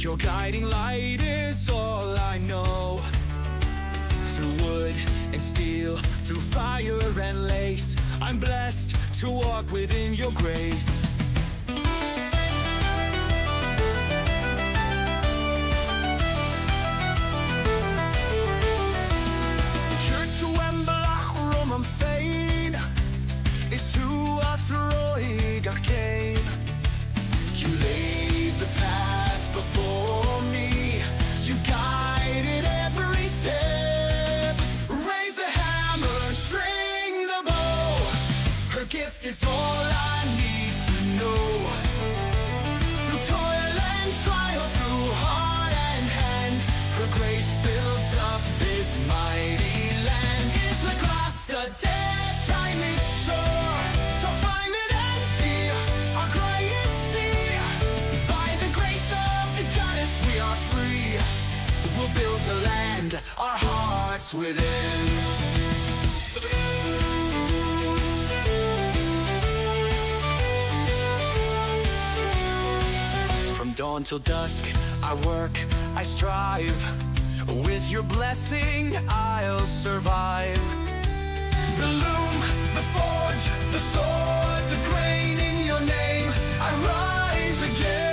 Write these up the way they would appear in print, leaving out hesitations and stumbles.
Your guiding light is all I know. Through wood and steel, through fire and lace, I'm blessed to walk within your grace. Is to a throid arcane. You laid the path before me. You guided every step. Raise the hammer, string the bow. Her gift is all I need to know. Through toil and trial, through heart and hand, her grace builds up this mighty land. Is the glass the dead time it's so? We'll build the land, our hearts within. From dawn till dusk, I work, I strive. With your blessing, I'll survive. The loom, the forge, the sword, the grain in your name, I rise again.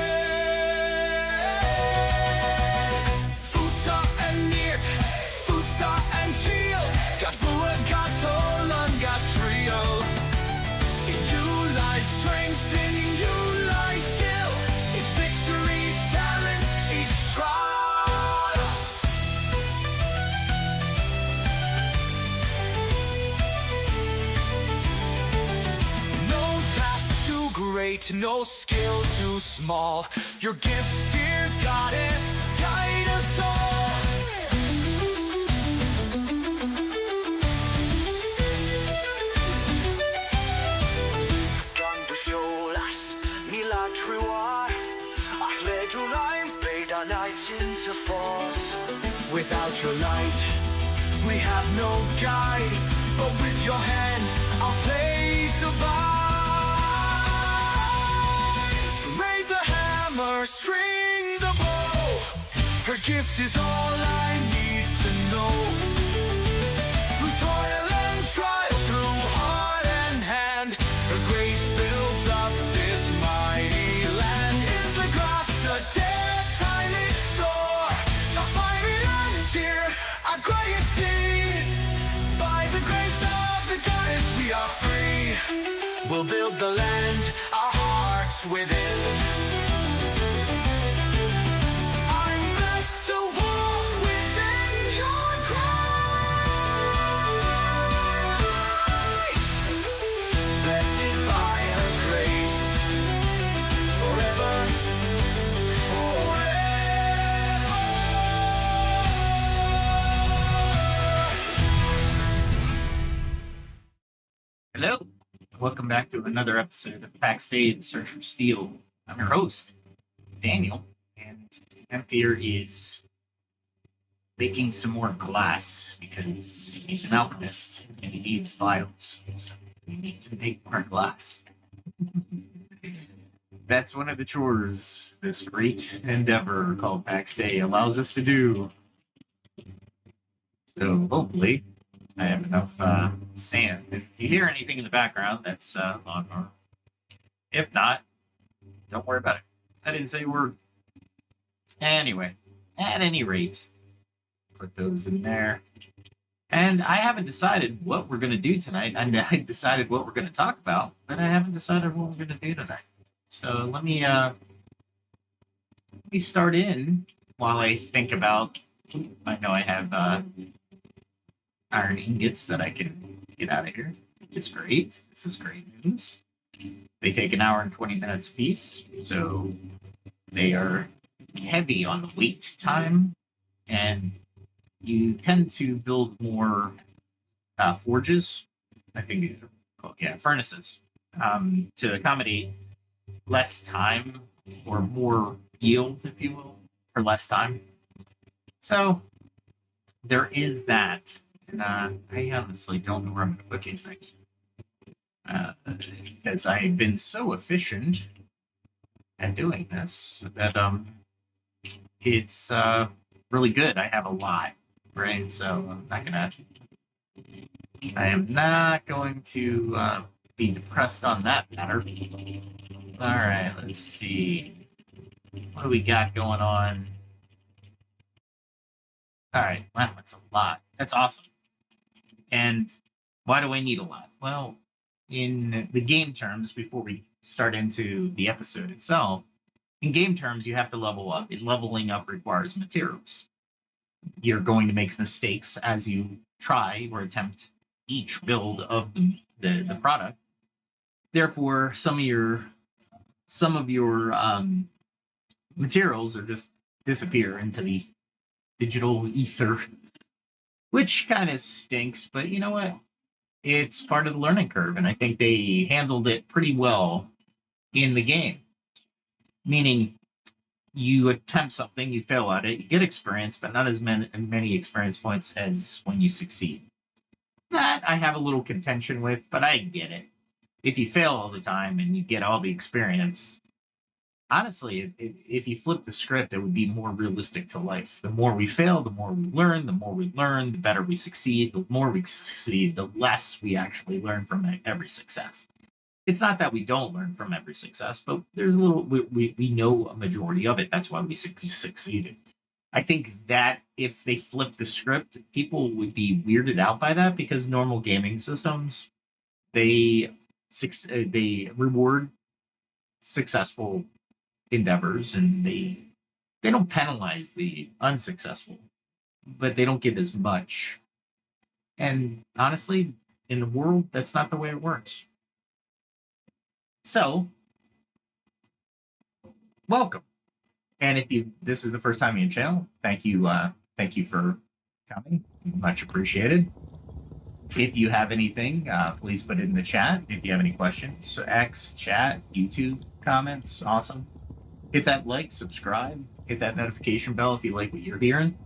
And chill, got Bua, got Tolan, got Trio. In you lies strength, in you lies skill. Each victory, each talent, each trial. No task too great, no skill too small. Your gifts, dear goddess, guide us all. Into force. Without your light, we have no guide, but with your hand, our place abides. Raise the hammer, string the bow. Her gift is all I need to know. Through toil and trial, through heart and hand, her grace builds up this mighty land. Is the grass the dead? Our greatest deed, by the grace of the goddess we are free. We'll build the land, our hearts within. I'm blessed to walk within your grace. Blessed by her grace, forever. Hello, welcome back to another episode of Pax Dei, The Search for Steel. I'm your host, Daniel, and Emphyr is making some more glass because he's an alchemist and he needs vials. So we need to make more glass. That's one of the chores this great endeavor called Pax Dei allows us to do. So hopefully I have enough sand. If you hear anything in the background, that's lawnmower. If not, don't worry about it. I didn't say a word. Anyway, at any rate, put those in there. And I haven't decided what we're going to do tonight. I decided what we're going to talk about, but I haven't decided what we're going to do tonight. So let me start in while I think about. I know I have iron ingots that I can get out of here. It's great. This is great news. They take an hour and 20 minutes a piece, so they are heavy on the wait time, and you tend to build more forges. I think these are called, furnaces, to accommodate less time or more yield, if you will, for less time. So there is that. And I honestly don't know where I'm going to put these things. Because I've been so efficient at doing this that it's really good. I have a lot, right? So I am not going to be depressed on that matter. All right, let's see. What do we got going on? All right, wow, that's a lot. That's awesome. And why do I need a lot? Well, in the game terms, before we start into the episode itself, in game terms, you have to level up, and leveling up requires materials. You're going to make mistakes as you try or attempt each build of the product. Therefore, some of your materials are just disappear into the digital ether, which kind of stinks. But you know what? It's part of the learning curve, and I think they handled it pretty well in the game. Meaning, you attempt something, you fail at it, you get experience, but not as many experience points as when you succeed. That I have a little contention with, but I get it. If you fail all the time and you get all the experience, honestly, if you flip the script, it would be more realistic to life. The more we fail, the more we learn. The more we learn, the better we succeed. The more we succeed, the less we actually learn from every success. It's not that we don't learn from every success, but there's a little, we know a majority of it. That's why we succeeded. I think that if they flip the script, people would be weirded out by that because normal gaming systems, they reward successful endeavors and they don't penalize the unsuccessful, but they don't give as much. And honestly, in the world, that's not the way it works. So, welcome. And if this is the first time in your channel, thank you for coming. Much appreciated. If you have anything, please put it in the chat. If you have any questions, X, chat, YouTube, comments, awesome. Hit that like, subscribe, hit that notification bell if you like what you're hearing.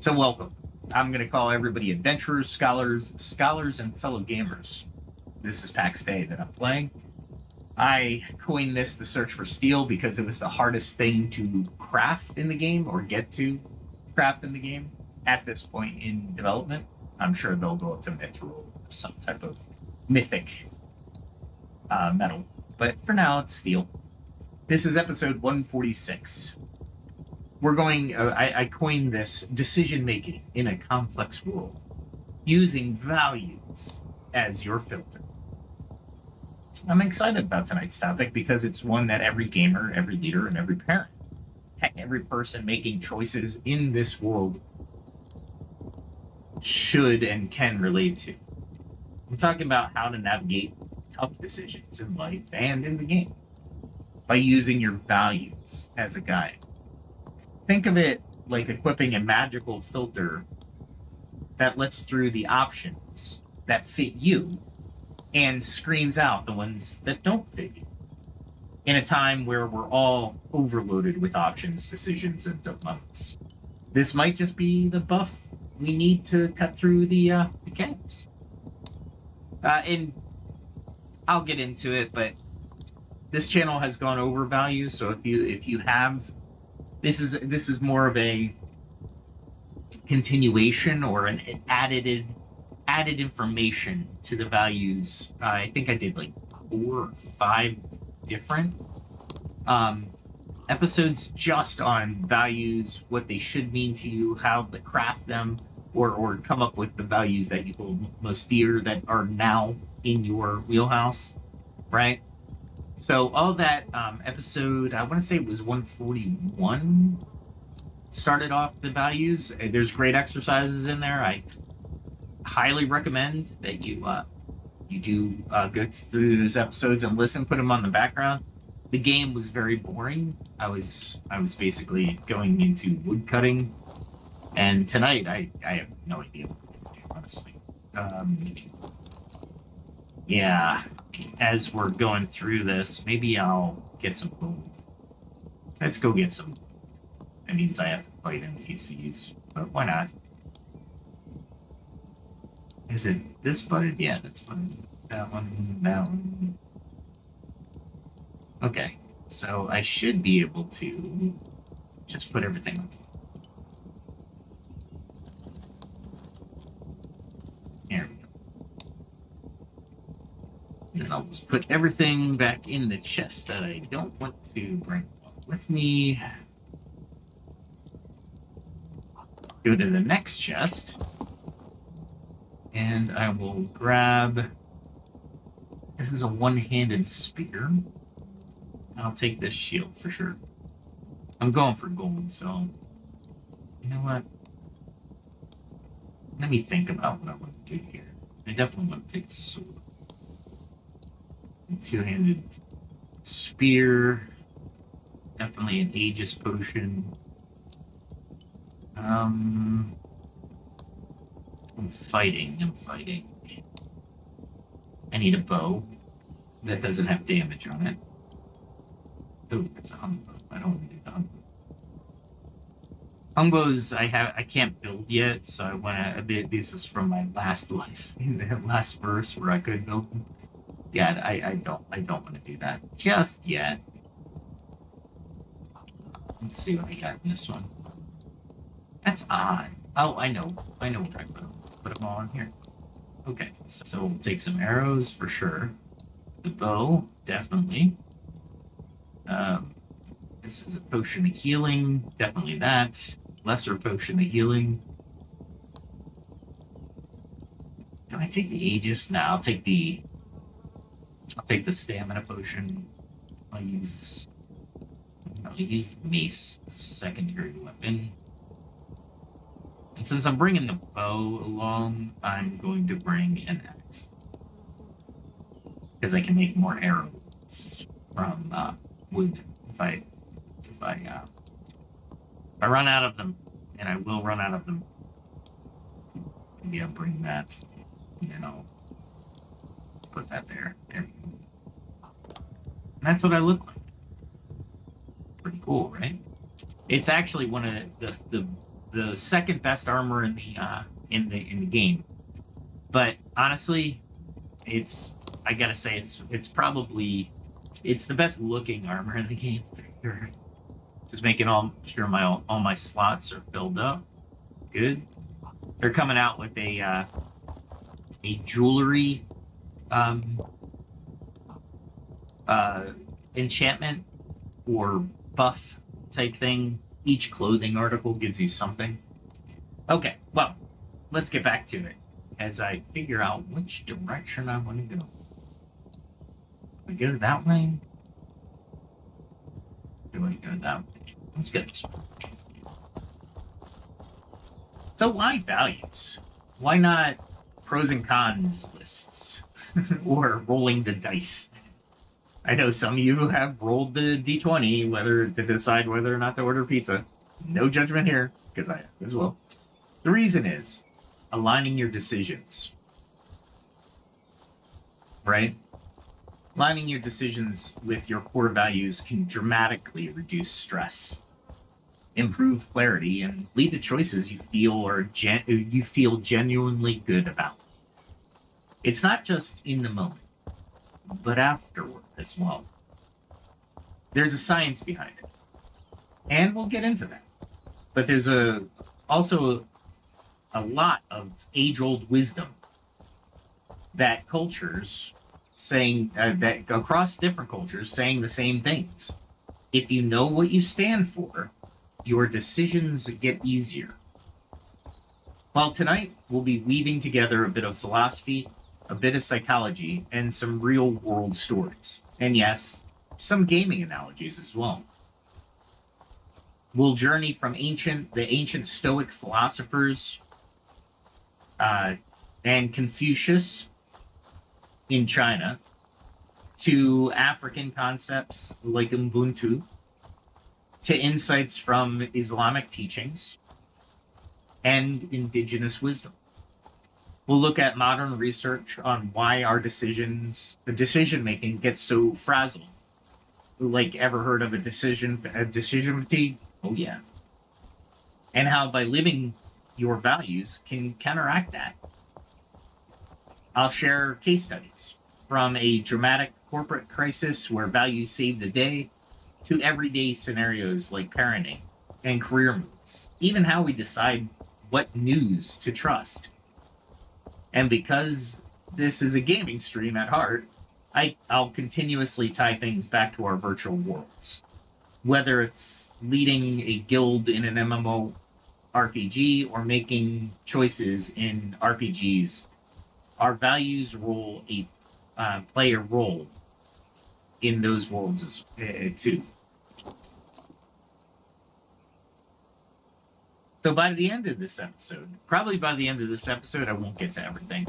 So welcome. I'm going to call everybody adventurers, scholars, and fellow gamers. This is Pax Dei that I'm playing. I coined this the search for steel because it was the hardest thing to craft in the game or get to craft in the game at this point in development. I'm sure they'll go up to mithril or some type of mythic metal. But for now, it's steel. This is episode 146. We're going, I coined this decision making in a complex world using values as your filter. I'm excited about tonight's topic because it's one that every gamer, every leader, and every parent, heck, every person making choices in this world should and can relate to. I'm talking about how to navigate tough decisions in life and in the game by using your values as a guide. Think of it like equipping a magical filter that lets through the options that fit you and screens out the ones that don't fit you. In a time where we're all overloaded with options, decisions, and dilemmas, this might just be the buff we need to cut through the chaos. And I'll get into it, but this channel has gone over value. So if you have, this is more of a continuation or an added information to the values. I think I did like 4 or 5 different episodes just on values, what they should mean to you, how to craft them, or come up with the values that you hold most dear that are now in your wheelhouse, right? So all that episode, I want to say it was 141, started off the values. There's great exercises in there. I highly recommend that you do go through those episodes and listen, put them on the background. The game was very boring. I was basically going into wood cutting, and tonight I have no idea what I'm going to do, honestly. Yeah, as we're going through this, maybe I'll get some food. Let's go get some. That means I have to fight NPCs, but why not? Is it this button? Yeah, that's button. That one, that one. Okay, so I should be able to just put everything on. There we go. And I'll just put everything back in the chest that I don't want to bring with me. Go to the next chest. And I will grab... This is a one-handed spear. I'll take this shield for sure. I'm going for gold, so... You know what? Let me think about what I want to do here. I definitely want to take the sword. Two-handed spear. Definitely an Aegis potion. I'm fighting. I need a bow that doesn't have damage on it. Oh, that's a humbo. I don't want to do the humbo. Humbos I can't build yet, so I want to. This is from my last life, in the last verse where I could build them. Yeah, I don't want to do that just yet. Let's see what I got in this one. That's odd. Oh, I know what I put them all in here. Okay, so we'll take some arrows for sure. The bow, definitely. This is a potion of healing, definitely that. Lesser potion of healing. Can I take the Aegis? No, I'll take the stamina potion. I'll use the mace as a secondary weapon. And since I'm bringing the bow along, I'm going to bring an axe. Because I can make more arrows from wood if I run out of them, and I will run out of them. Maybe I'll bring that, and then I'll put that there. There we go. And that's what I look like. Pretty cool, right? It's actually one of the second best armor in the game. But honestly, I gotta say it's probably the best looking armor in the game for sure. Just making sure all my slots are filled up. Good. They're coming out with a jewelry enchantment or buff type thing. Each clothing article gives you something. Okay, well, let's get back to it as I figure out which direction I want to go. Do I go that way? Do I go that way? Let's go this way. So why values? Why not pros and cons lists? Or rolling the dice? I know some of you have rolled the D20 to decide whether or not to order pizza. No judgment here, because I have as well. The reason is aligning your decisions. Right? Aligning your decisions with your core values can dramatically reduce stress, improve clarity, and lead to choices you feel genuinely good about. It's not just in the moment, but afterward as well. There's a science behind it, and we'll get into that. But there's also a lot of age-old wisdom that cultures that across different cultures saying the same things. If you know what you stand for, your decisions get easier. Well, tonight we'll be weaving together a bit of philosophy, a bit of psychology, and some real-world stories. And yes, some gaming analogies as well. We'll journey from the ancient Stoic philosophers and Confucius in China to African concepts like Ubuntu to insights from Islamic teachings and indigenous wisdom. We'll look at modern research on why our decision making gets so frazzled. Like, ever heard of a decision fatigue? Oh yeah. And how by living your values can counteract that. I'll share case studies from a dramatic corporate crisis where values saved the day to everyday scenarios like parenting, and career moves, even how we decide what news to trust. And because this is a gaming stream at heart, I'll continuously tie things back to our virtual worlds. Whether it's leading a guild in an MMORPG or making choices in RPGs, our values play a role in those worlds too. So by the end of this episode, probably by the end of this episode, I won't get to everything.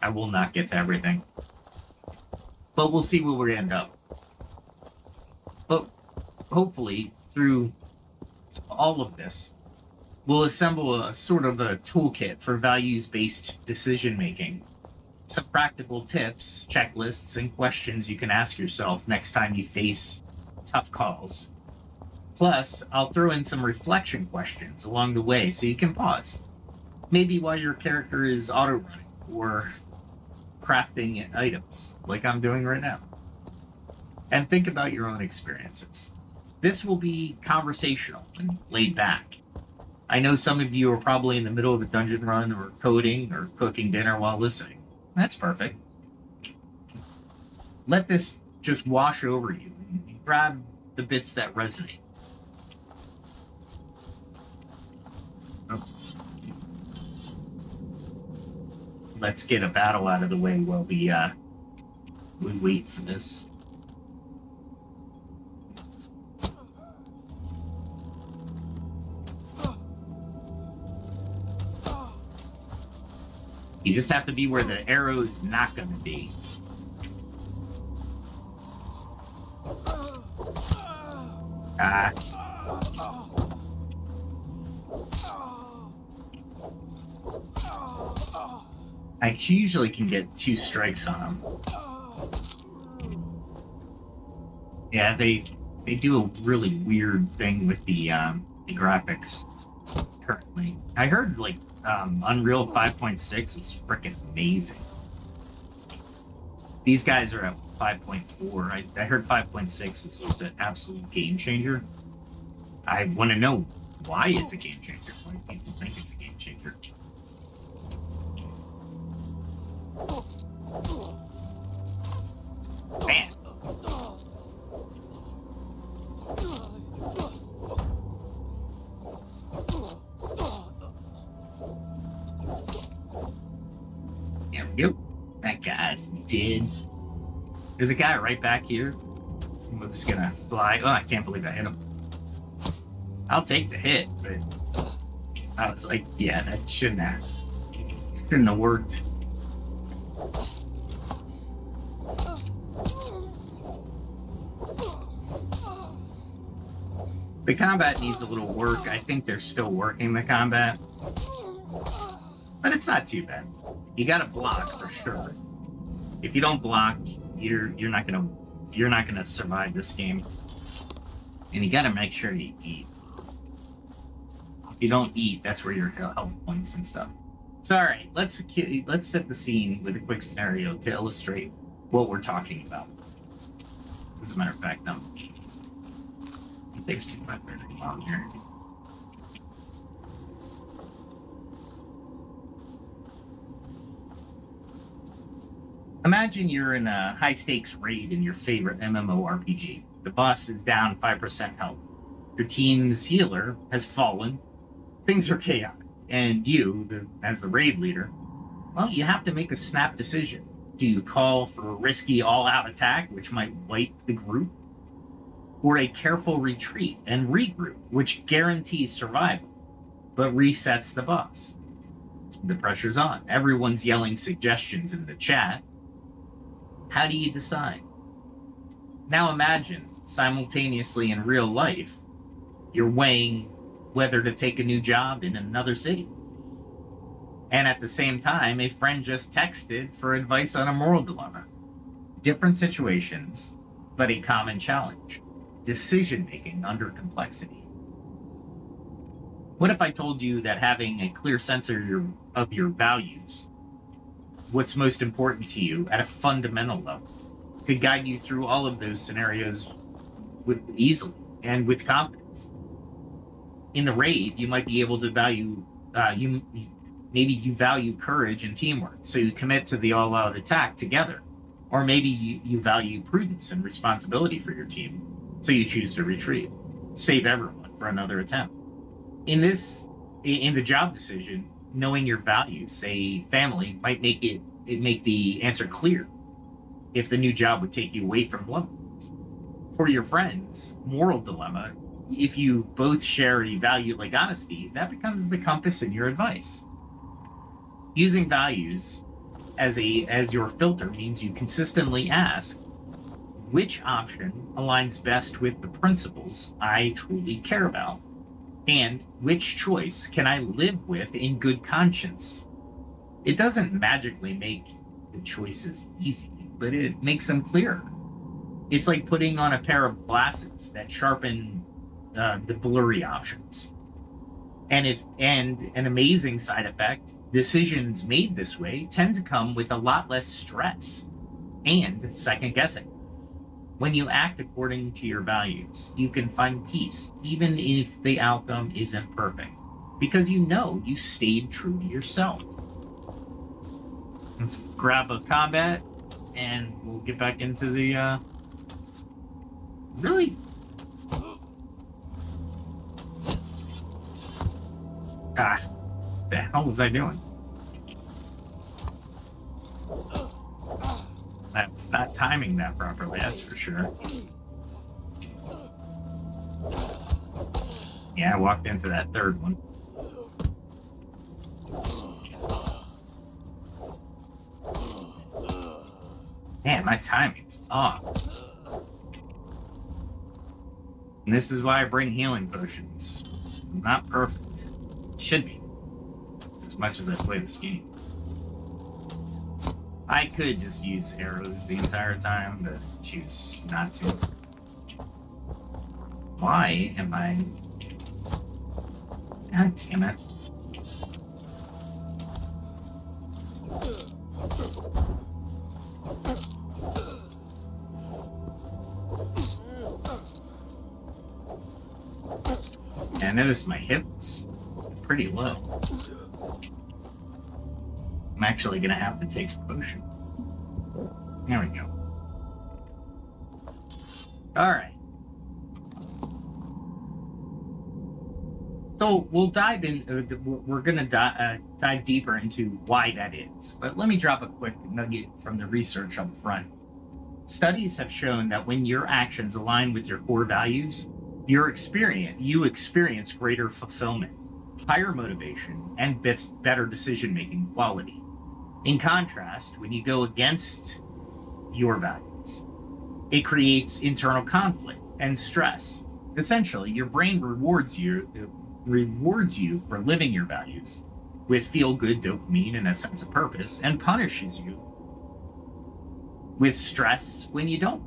I will not get to everything. But we'll see where we end up. But hopefully, through all of this, we'll assemble a sort of a toolkit for values-based decision-making. Some practical tips, checklists, and questions you can ask yourself next time you face tough calls. Plus, I'll throw in some reflection questions along the way so you can pause. Maybe while your character is auto-running or crafting items, like I'm doing right now. And think about your own experiences. This will be conversational and laid back. I know some of you are probably in the middle of a dungeon run or coding or cooking dinner while listening. That's perfect. Let this just wash over you and grab the bits that resonate. Oh. Let's get a battle out of the way while we wait for this. You just have to be where the arrow's not going to be. Ah. I usually can get 2 strikes on them. Yeah, they do a really weird thing with the graphics currently. I heard like Unreal 5.6 was freaking amazing. These guys are at 5.4. I heard 5.6 was just an absolute game changer. I want to know why it's a game changer. Why do people think it's a game changer? Man. There we go. That guy's dead. There's a guy right back here. I'm just gonna fly. Oh, I can't believe I hit him. I'll take the hit, but I was like, yeah, that shouldn't have worked. The combat needs a little work. I think they're still working the combat, but it's not too bad. You gotta block for sure. If you don't block, you're not gonna survive this game. And you gotta make sure you eat. If you don't eat, that's where your health points and stuff. So all right, let's set the scene with a quick scenario to illustrate what we're talking about. As a matter of fact, no. It takes too much to come out here. Imagine you're in a high-stakes raid in your favorite MMORPG. The boss is down 5% health. Your team's healer has fallen. Things are chaotic. And you, as the raid leader, well, you have to make a snap decision. Do you call for a risky all-out attack, which might wipe the group? Or a careful retreat and regroup, which guarantees survival, but resets the boss? The pressure's on. Everyone's yelling suggestions in the chat. How do you decide? Now imagine, simultaneously in real life, you're weighing whether to take a new job in another city. And at the same time, a friend just texted for advice on a moral dilemma. Different situations, but a common challenge. Decision-making under complexity. What if I told you that having a clear sense of your values, what's most important to you at a fundamental level, could guide you through all of those scenarios easily and with confidence? In the raid, you might be able to value maybe you value courage and teamwork, so you commit to the all-out attack together. Or maybe you value prudence and responsibility for your team, so you choose to retreat, save everyone for another attempt. In the job decision, knowing your values, say family, might make the answer clear if the new job would take you away from loved ones. For your friends, moral dilemma, if you both share a value like honesty, that becomes the compass in your advice. Using values as your filter means you consistently ask, which option aligns best with the principles I truly care about? And which choice can I live with in good conscience? It doesn't magically make the choices easy, but it makes them clearer. It's like putting on a pair of glasses that sharpen the blurry options. And an amazing side effect, decisions made this way tend to come with a lot less stress and second guessing. When you act according to your values, you can find peace, even if the outcome isn't perfect, because you know you stayed true to yourself. Let's grab a combat, and we'll get back into the, really? The hell was I doing? I was not timing that properly, that's for sure. Yeah, I walked into that third one. Man, my timing's off. And this is why I bring healing potions. It's not perfect. Should be. As much as I play this game. I could just use arrows the entire time, but choose not to. Why am I... God damn it. I noticed my hips pretty low. I'm actually gonna have to take a potion. There we go. Alright. So we'll dive in, we're gonna dive deeper into why that is. But let me drop a quick nugget from the research up front. Studies have shown that when your actions align with your core values, you experience greater fulfillment, higher motivation, and better decision-making quality. In contrast, when you go against your values, it creates internal conflict and stress. Essentially, your brain rewards you for living your values with feel-good dopamine and a sense of purpose, and punishes you with stress when you don't.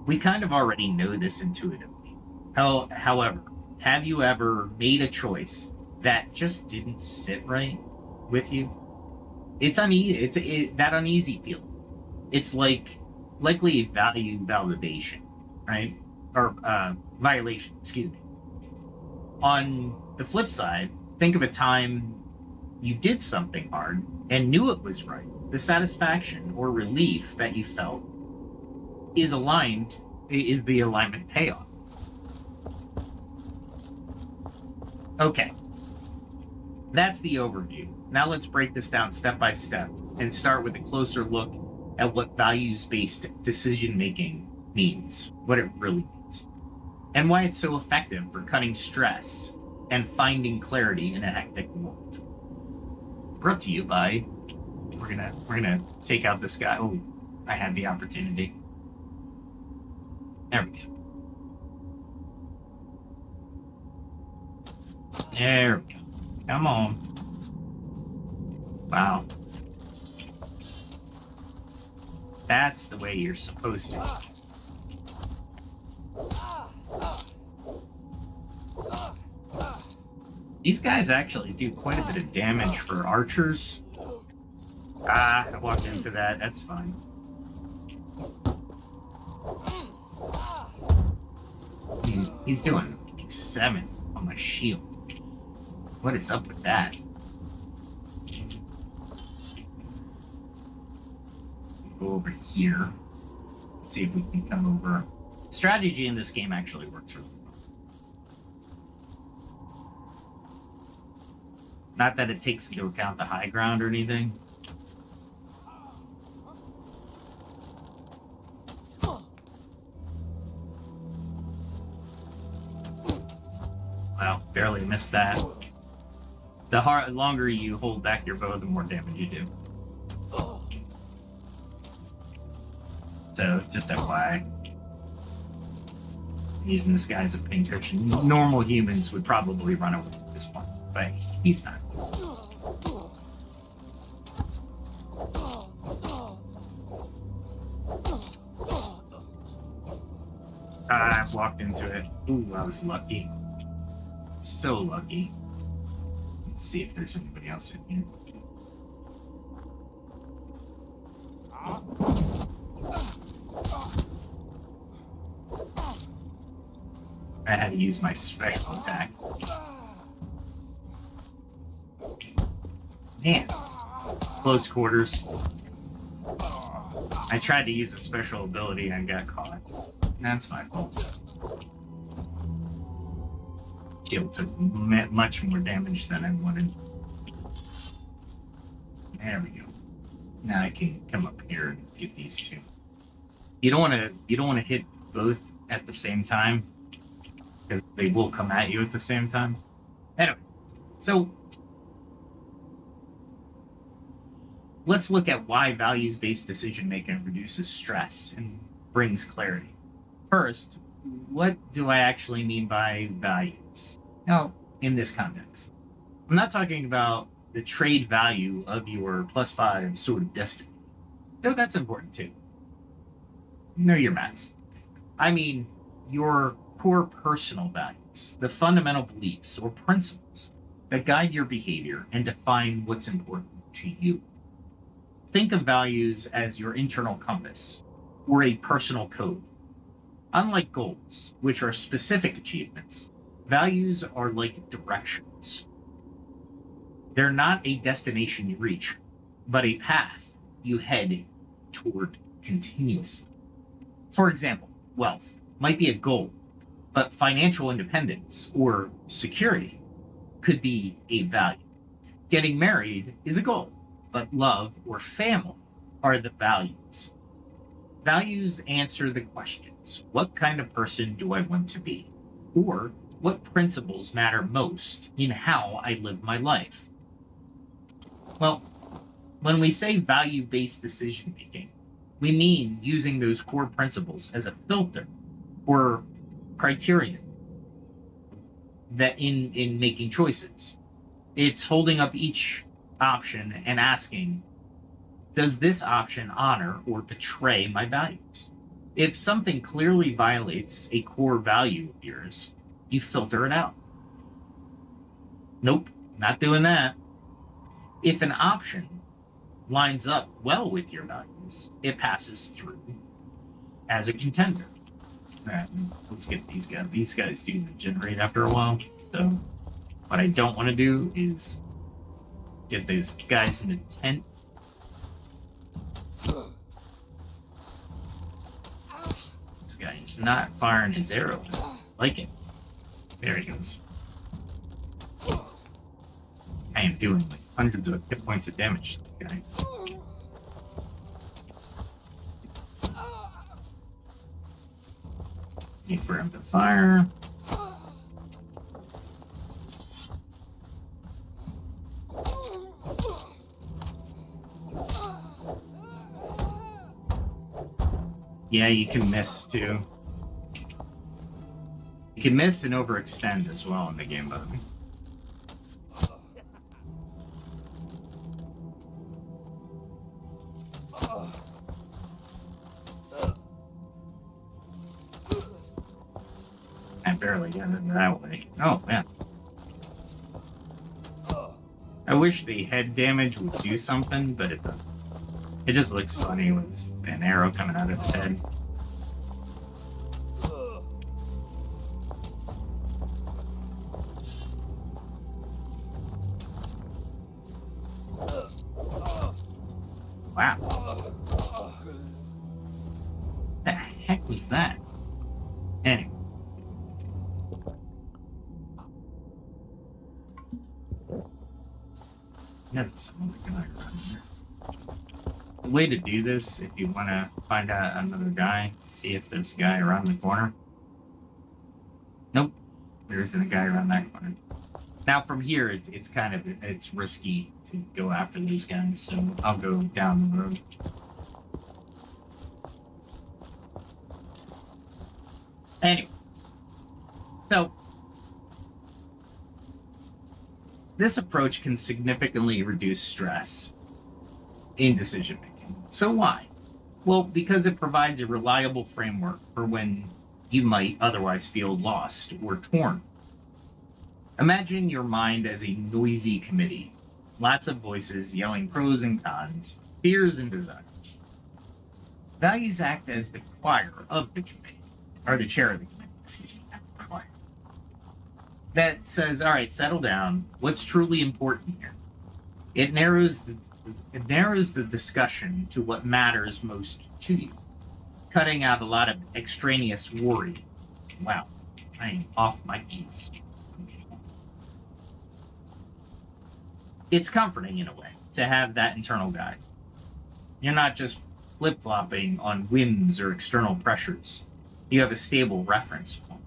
We kind of already know this intuitively. However, have you ever made a choice that just didn't sit right with you? It's uneasy. That uneasy feeling. It's likely value validation, right? Or violation. Excuse me. On the flip side, think of a time you did something hard and knew it was right. The satisfaction or relief that you felt is the alignment payoff. Okay, that's the overview. Now let's break this down step by step and start with a closer look at what values-based decision-making means, what it really means, and why it's so effective for cutting stress and finding clarity in a hectic world. Brought to you by, we're gonna take out this guy. Oh, I had the opportunity. There we go. There we go. Come on. Wow. That's the way you're supposed to. These guys actually do quite a bit of damage for archers. I walked into that. That's fine. He's doing 7. Oh on my shield. What is up with that? Go over here. Let's see if we can come over. Strategy in this game actually works really well. Not that it takes into account the high ground or anything. Wow, barely missed that. The longer you hold back your bow, the more damage you do. So, just FYI. Using this guy as a pincushion. Normal humans would probably run away at this point, but he's not. I walked into it. Ooh, I was lucky. So lucky. Let's see if there's anybody else in here. I had to use my special attack. Man. Close quarters. I tried to use a special ability and got caught. That's my fault. Shield took much more damage than I wanted. There we go. Now I can come up here and get these two. You don't want to hit both at the same time, because they will come at you at the same time. Anyway, so let's look at why values-based decision-making reduces stress and brings clarity. First, what do I actually mean by values? Now, in this context, I'm not talking about the trade value of your +5 Sword of Destiny, though that's important too. Know your maths. I mean your core personal values, the fundamental beliefs or principles that guide your behavior and define what's important to you. Think of values as your internal compass or a personal code. Unlike goals, which are specific achievements, values are like directions. They're not a destination you reach, but a path you head toward continuously. For example, wealth might be a goal, but financial independence or security could be a value. Getting married is a goal, but love or family are the values. Values answer the questions: what kind of person do I want to be? Or what principles matter most in how I live my life? Well, when we say value-based decision-making, we mean using those core principles as a filter or criterion that in making choices. It's holding up each option and asking, does this option honor or betray my values? If something clearly violates a core value of yours, you filter it out. Nope, not doing that. If an option lines up well with your values, it passes through as a contender. All right, let's get these guys. These guys do regenerate after a while. So what I don't want to do is get those guys in the tent. This guy is not firing his arrow. I like it. There he goes. I am doing like hundreds of hit points of damage to this guy. Need for him to fire. Yeah, you can miss too. You can miss and overextend as well in the game, by the way. I barely got it that way. Oh, man. I wish the head damage would do something, but it doesn't. It just looks funny with an arrow coming out of his head. was that? Anyway. Yeah, there's another guy around here. The way to do this, if you want to find out another guy, see if there's a guy around the corner. Nope, there isn't a guy around that corner. Now from here, it's kind of it's risky to go after these guys, so I'll go down the road. Anyway, so this approach can significantly reduce stress in decision making. So why? Well, because it provides a reliable framework for when you might otherwise feel lost or torn. Imagine your mind as a noisy committee, lots of voices yelling pros and cons, fears and desires. Values act as the choir of the committee, or the chair of the committee, excuse me, not the choir. That says, all right, settle down. What's truly important here? It narrows the discussion to what matters most to you, cutting out a lot of extraneous worry. Wow, I'm off my keys. It's comforting in a way to have that internal guide. You're not just flip-flopping on whims or external pressures. You have a stable reference point.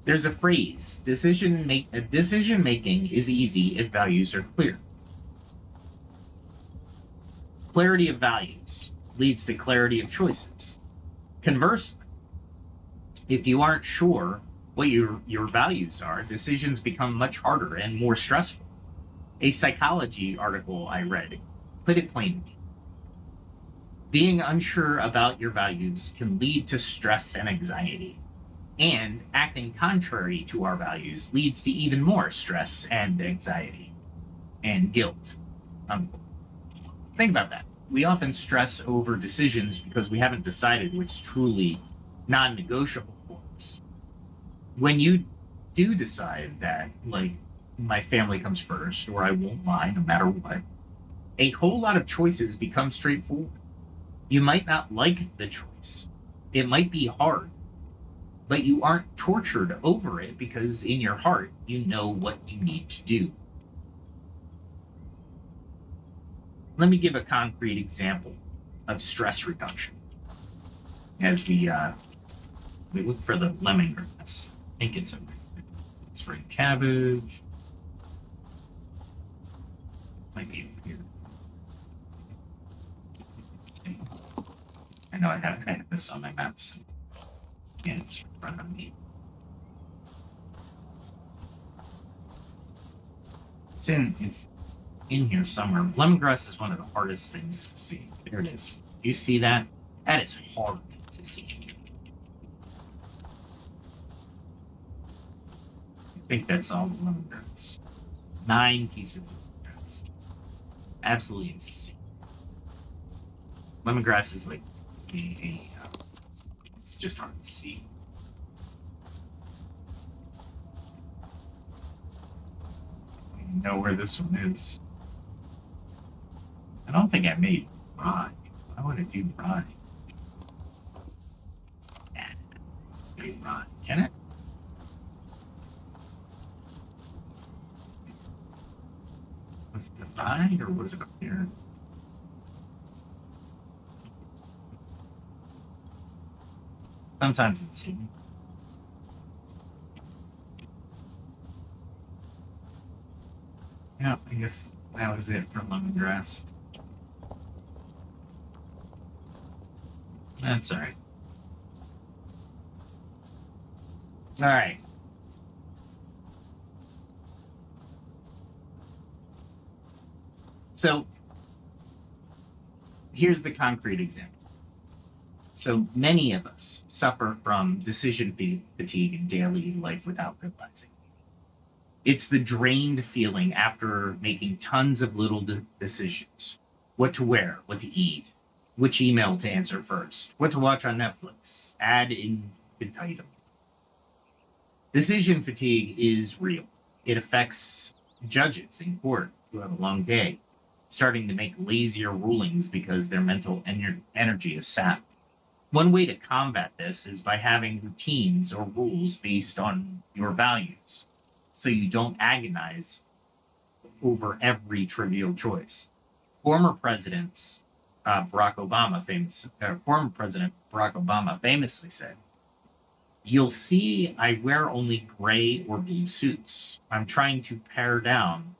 There's a phrase, decision making is easy if values are clear. Clarity of values leads to clarity of choices. Conversely, if you aren't sure what your values are, decisions become much harder and more stressful. A psychology article I read put it plainly. Being unsure about your values can lead to stress and anxiety, and acting contrary to our values leads to even more stress and anxiety and guilt. Think about that. We often stress over decisions because we haven't decided what's truly non-negotiable for us. When you do decide that, like, my family comes first, or I won't lie no matter what, a whole lot of choices become straightforward. You might not like the choice. It might be hard, but you aren't tortured over it because in your heart, you know what you need to do. Let me give a concrete example of stress reduction as we look for the lemongrass. I think it's for cabbage. Might be over here. I know I have this on my maps. Yeah, it's in front of me. It's in here somewhere. Lemongrass is one of the hardest things to see. There it is. You see that? That is hard to see. I think that's all the lemongrass. 9 pieces of lemongrass. Absolutely insane. Lemongrass is like it's just hard to see. I don't know where this one is. I don't think I made rye. Why would I do rye? Yeah, do rye. Can it? Was it rye or was it up here? Sometimes it's hidden. Yeah, I guess that was it for lemongrass. That's alright. Alright. So, here's the concrete example. So many of us suffer from decision fatigue in daily life without realizing. It's the drained feeling after making tons of little decisions. What to wear, what to eat, which email to answer first, what to watch on Netflix, ad infinitum. Decision fatigue is real. It affects judges in court who have a long day, starting to make lazier rulings because their mental energy is sapped. One way to combat this is by having routines or rules based on your values, so you don't agonize over every trivial choice. Former presidents, former President Barack Obama famously said, "You'll see I wear only gray or blue suits. I'm trying to pare down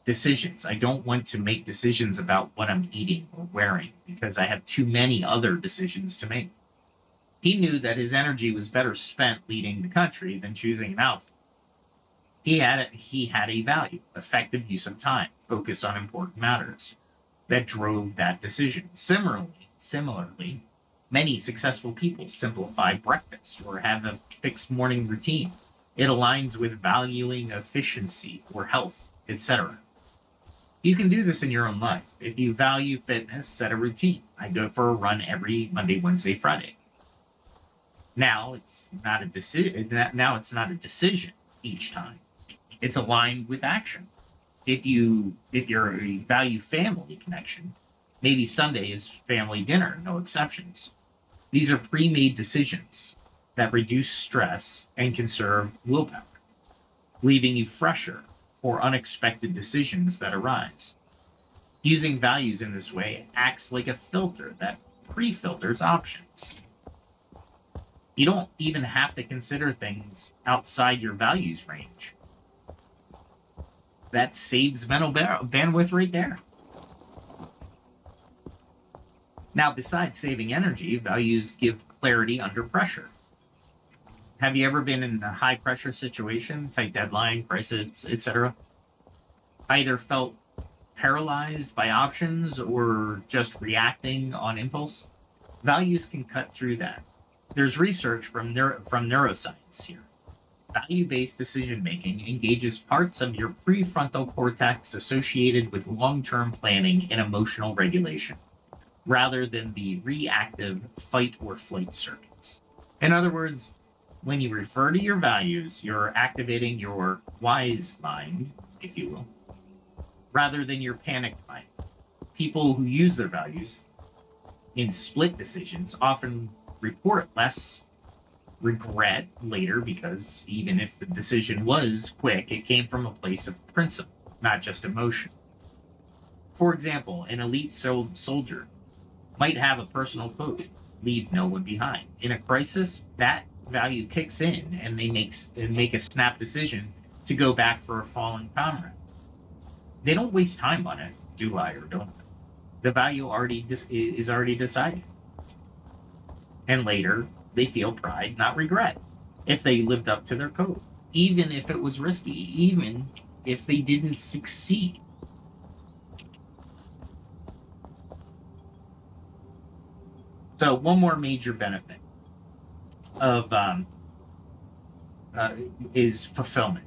decisions. I don't want to make decisions about what I'm eating or wearing because I have too many other decisions to make." He knew that his energy was better spent leading the country than choosing an outfit. He had a value, effective use of time, focus on important matters, that drove that decision. Similarly, many successful people simplify breakfast or have a fixed morning routine. It aligns with valuing efficiency or health, etc. You can do this in your own life. If you value fitness, set a routine. I go for a run every Monday, Wednesday, Friday. Now it's not a decision. Now it's not a decision each time. It's aligned with action. If you value family connection, maybe Sunday is family dinner, no exceptions. These are pre-made decisions that reduce stress and conserve willpower, leaving you fresher for unexpected decisions that arise. Using values in this way acts like a filter that pre-filters options. You don't even have to consider things outside your values range. That saves mental bandwidth right there. Now, besides saving energy, values give clarity under pressure. Have you ever been in a high pressure situation, tight deadline, crisis, etc.? Either felt paralyzed by options or just reacting on impulse? Values can cut through that. There's research from neuroscience here. Value-based decision-making engages parts of your prefrontal cortex associated with long-term planning and emotional regulation, rather than the reactive fight or flight circuits. In other words, when you refer to your values, you're activating your wise mind, if you will, rather than your panicked mind. People who use their values in split decisions often report less regret later because even if the decision was quick, it came from a place of principle, not just emotion. For example, an elite soldier might have a personal code, leave no one behind. In a crisis, that value kicks in and they make a snap decision to go back for a fallen comrade. They don't waste time on it, do I or don't I? The value is already decided. And later, they feel pride, not regret, if they lived up to their code, even if it was risky, even if they didn't succeed. So one more major benefit of is fulfillment.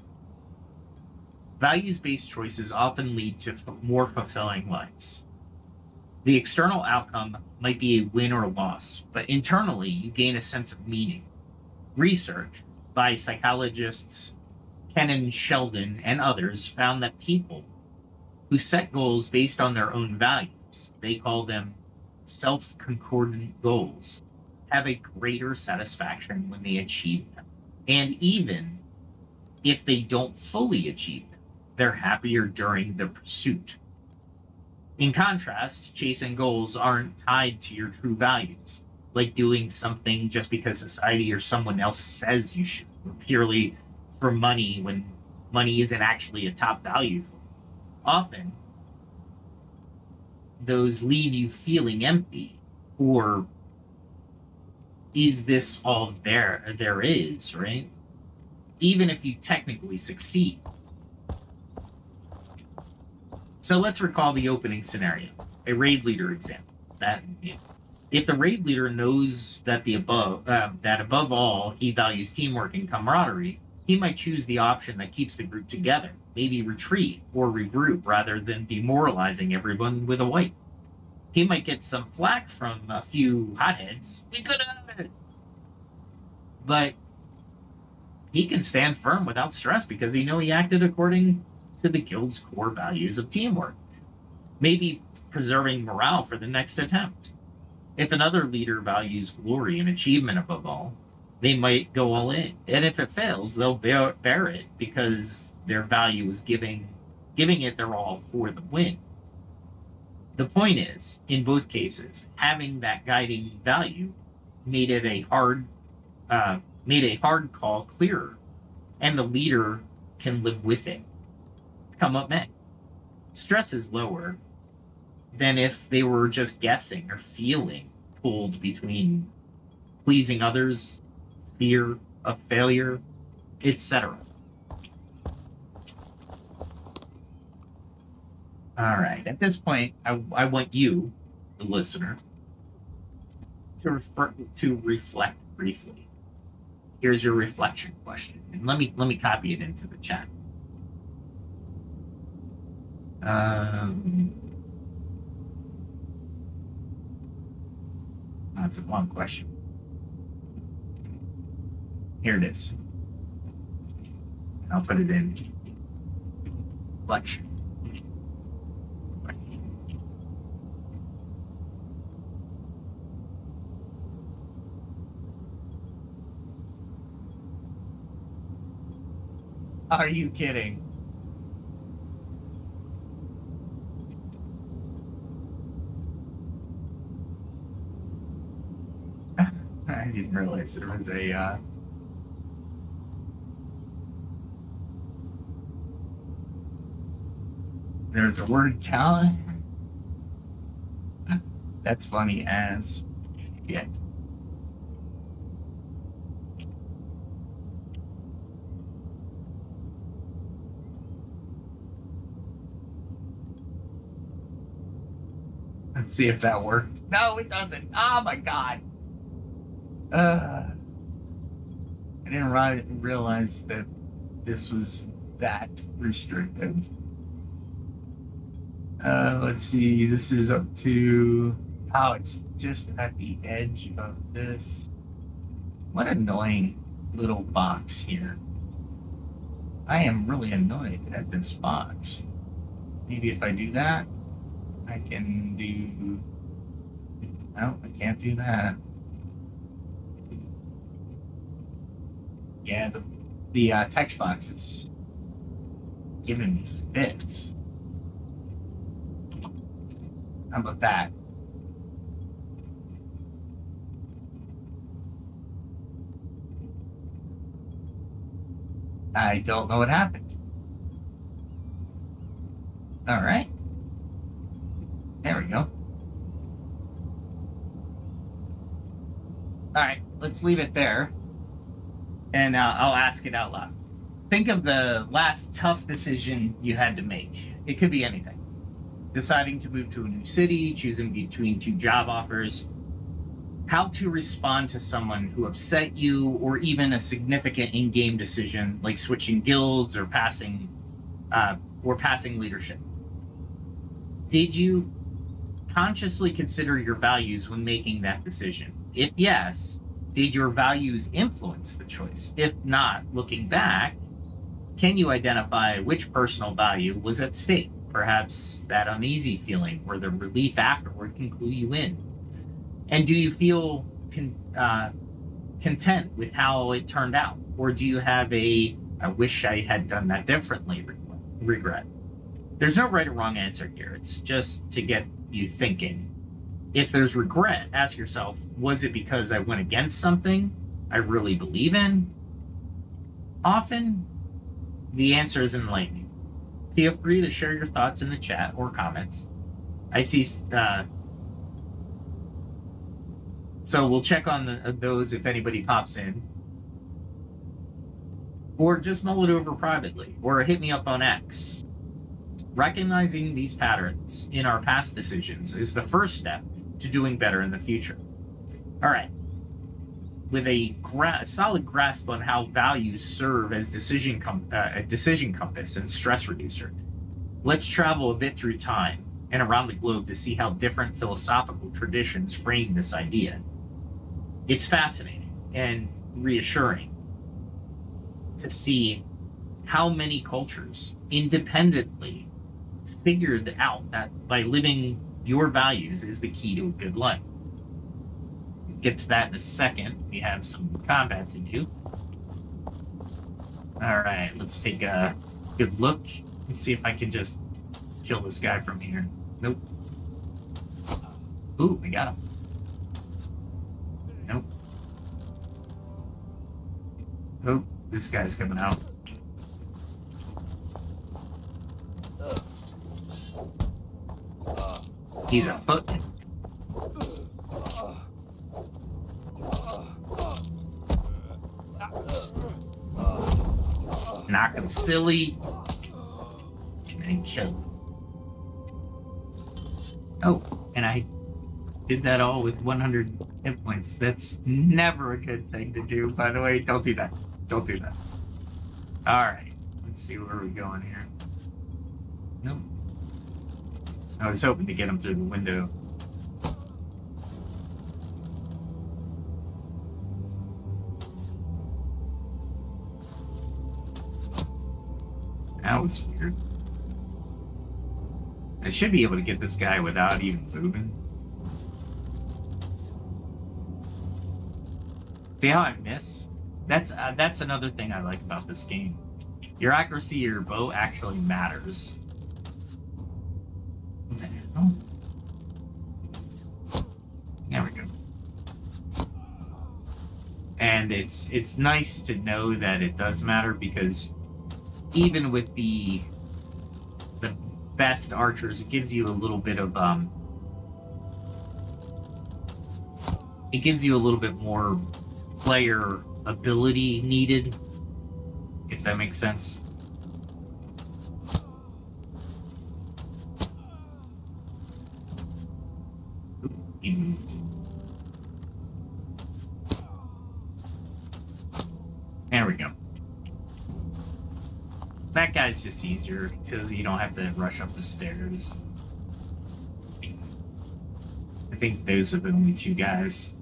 Values-based choices often lead to more fulfilling lives. The external outcome might be a win or a loss, but internally you gain a sense of meaning. Research by psychologists Kennan Sheldon and others found that people who set goals based on their own values, they call them self-concordant goals, have a greater satisfaction when they achieve them. And even if they don't fully achieve them, they're happier during the pursuit. In contrast, chasing goals aren't tied to your true values, like doing something just because society or someone else says you should, or purely for money when money isn't actually a top value for you. Often, those leave you feeling empty, or is this all there is, right? Even if you technically succeed. So let's recall the opening scenario, a raid leader example. If the raid leader knows that above all he values teamwork and camaraderie, he might choose the option that keeps the group together, maybe retreat or regroup rather than demoralizing everyone with a wipe. He might get some flack from a few hotheads. We could have it. But he can stand firm without stress because he acted according to the guild's core values of teamwork, maybe preserving morale for the next attempt. If another leader values glory and achievement above all, they might go all in. And if it fails, they'll bear it because their value is giving it their all for the win. The point is, in both cases, having that guiding value made it a hard call clearer, and the leader can live with it, come what may. Stress is lower than if they were just guessing or feeling pulled between pleasing others, fear of failure, etc. All right, at this point, I want you, the listener, to reflect briefly. Here's your reflection question, and let me copy it into the chat. That's a long question. Here it is. I'll put it in reflection. Are you kidding? I didn't realize there was a there's a word count. That's funny as shit. Let's see if that worked. No, it doesn't. Oh my god. I didn't realize that this was that restrictive. Let's see. This is up to... Oh, it's just at the edge of this. What annoying little box here. I am really annoyed at this box. Maybe if I do that, I can do... No, I can't do that. Yeah, the text box is giving me fits. How about that? I don't know what happened. All right. There we go. All right, let's leave it there. And I'll ask it out loud. Think of the last tough decision you had to make. It could be anything. Deciding to move to a new city, choosing between two job offers, how to respond to someone who upset you, or even a significant in-game decision like switching guilds or passing leadership. Did you consciously consider your values when making that decision? If yes, did your values influence the choice? If not, looking back, can you identify which personal value was at stake? Perhaps that uneasy feeling or the relief afterward can clue you in. And do you feel content with how it turned out? Or do you have I wish I had done that differently regret? There's no right or wrong answer here. It's just to get you thinking. If there's regret, ask yourself, was it because I went against something I really believe in? Often, the answer is enlightening. Feel free to share your thoughts in the chat or comments. I see, so we'll check on those if anybody pops in. Or just mull it over privately, or hit me up on X. Recognizing these patterns in our past decisions is the first step to doing better in the future. All right. With a solid grasp on how values serve as a decision compass and stress reducer, let's travel a bit through time and around the globe to see how different philosophical traditions frame this idea. It's fascinating and reassuring to see how many cultures independently figured out that by living your values is the key to a good life. get to that in a second. We have some combat to do. Alright, let's take a good look and see if I can just kill this guy from here. Nope. Ooh, we got him. Nope. Oh, this guy's coming out. He's a footman. Knock him silly. And then kill him. Oh, and I did that all with 100 hit points. That's never a good thing to do, by the way. Don't do that. Don't do that. Alright. Let's see where we're going here. Nope. I was hoping to get him through the window. That was weird. I should be able to get this guy without even moving. See how I miss? That's another thing I like about this game. Your accuracy of your bow actually matters. What the hell? There we go. And it's nice to know that it does matter, because even with the best archers, it gives you a little bit of it gives you a little bit more player ability needed, if that makes sense. Ooh, he moved. There we go. That guy's just easier because you don't have to rush up the stairs. I think those are the only two guys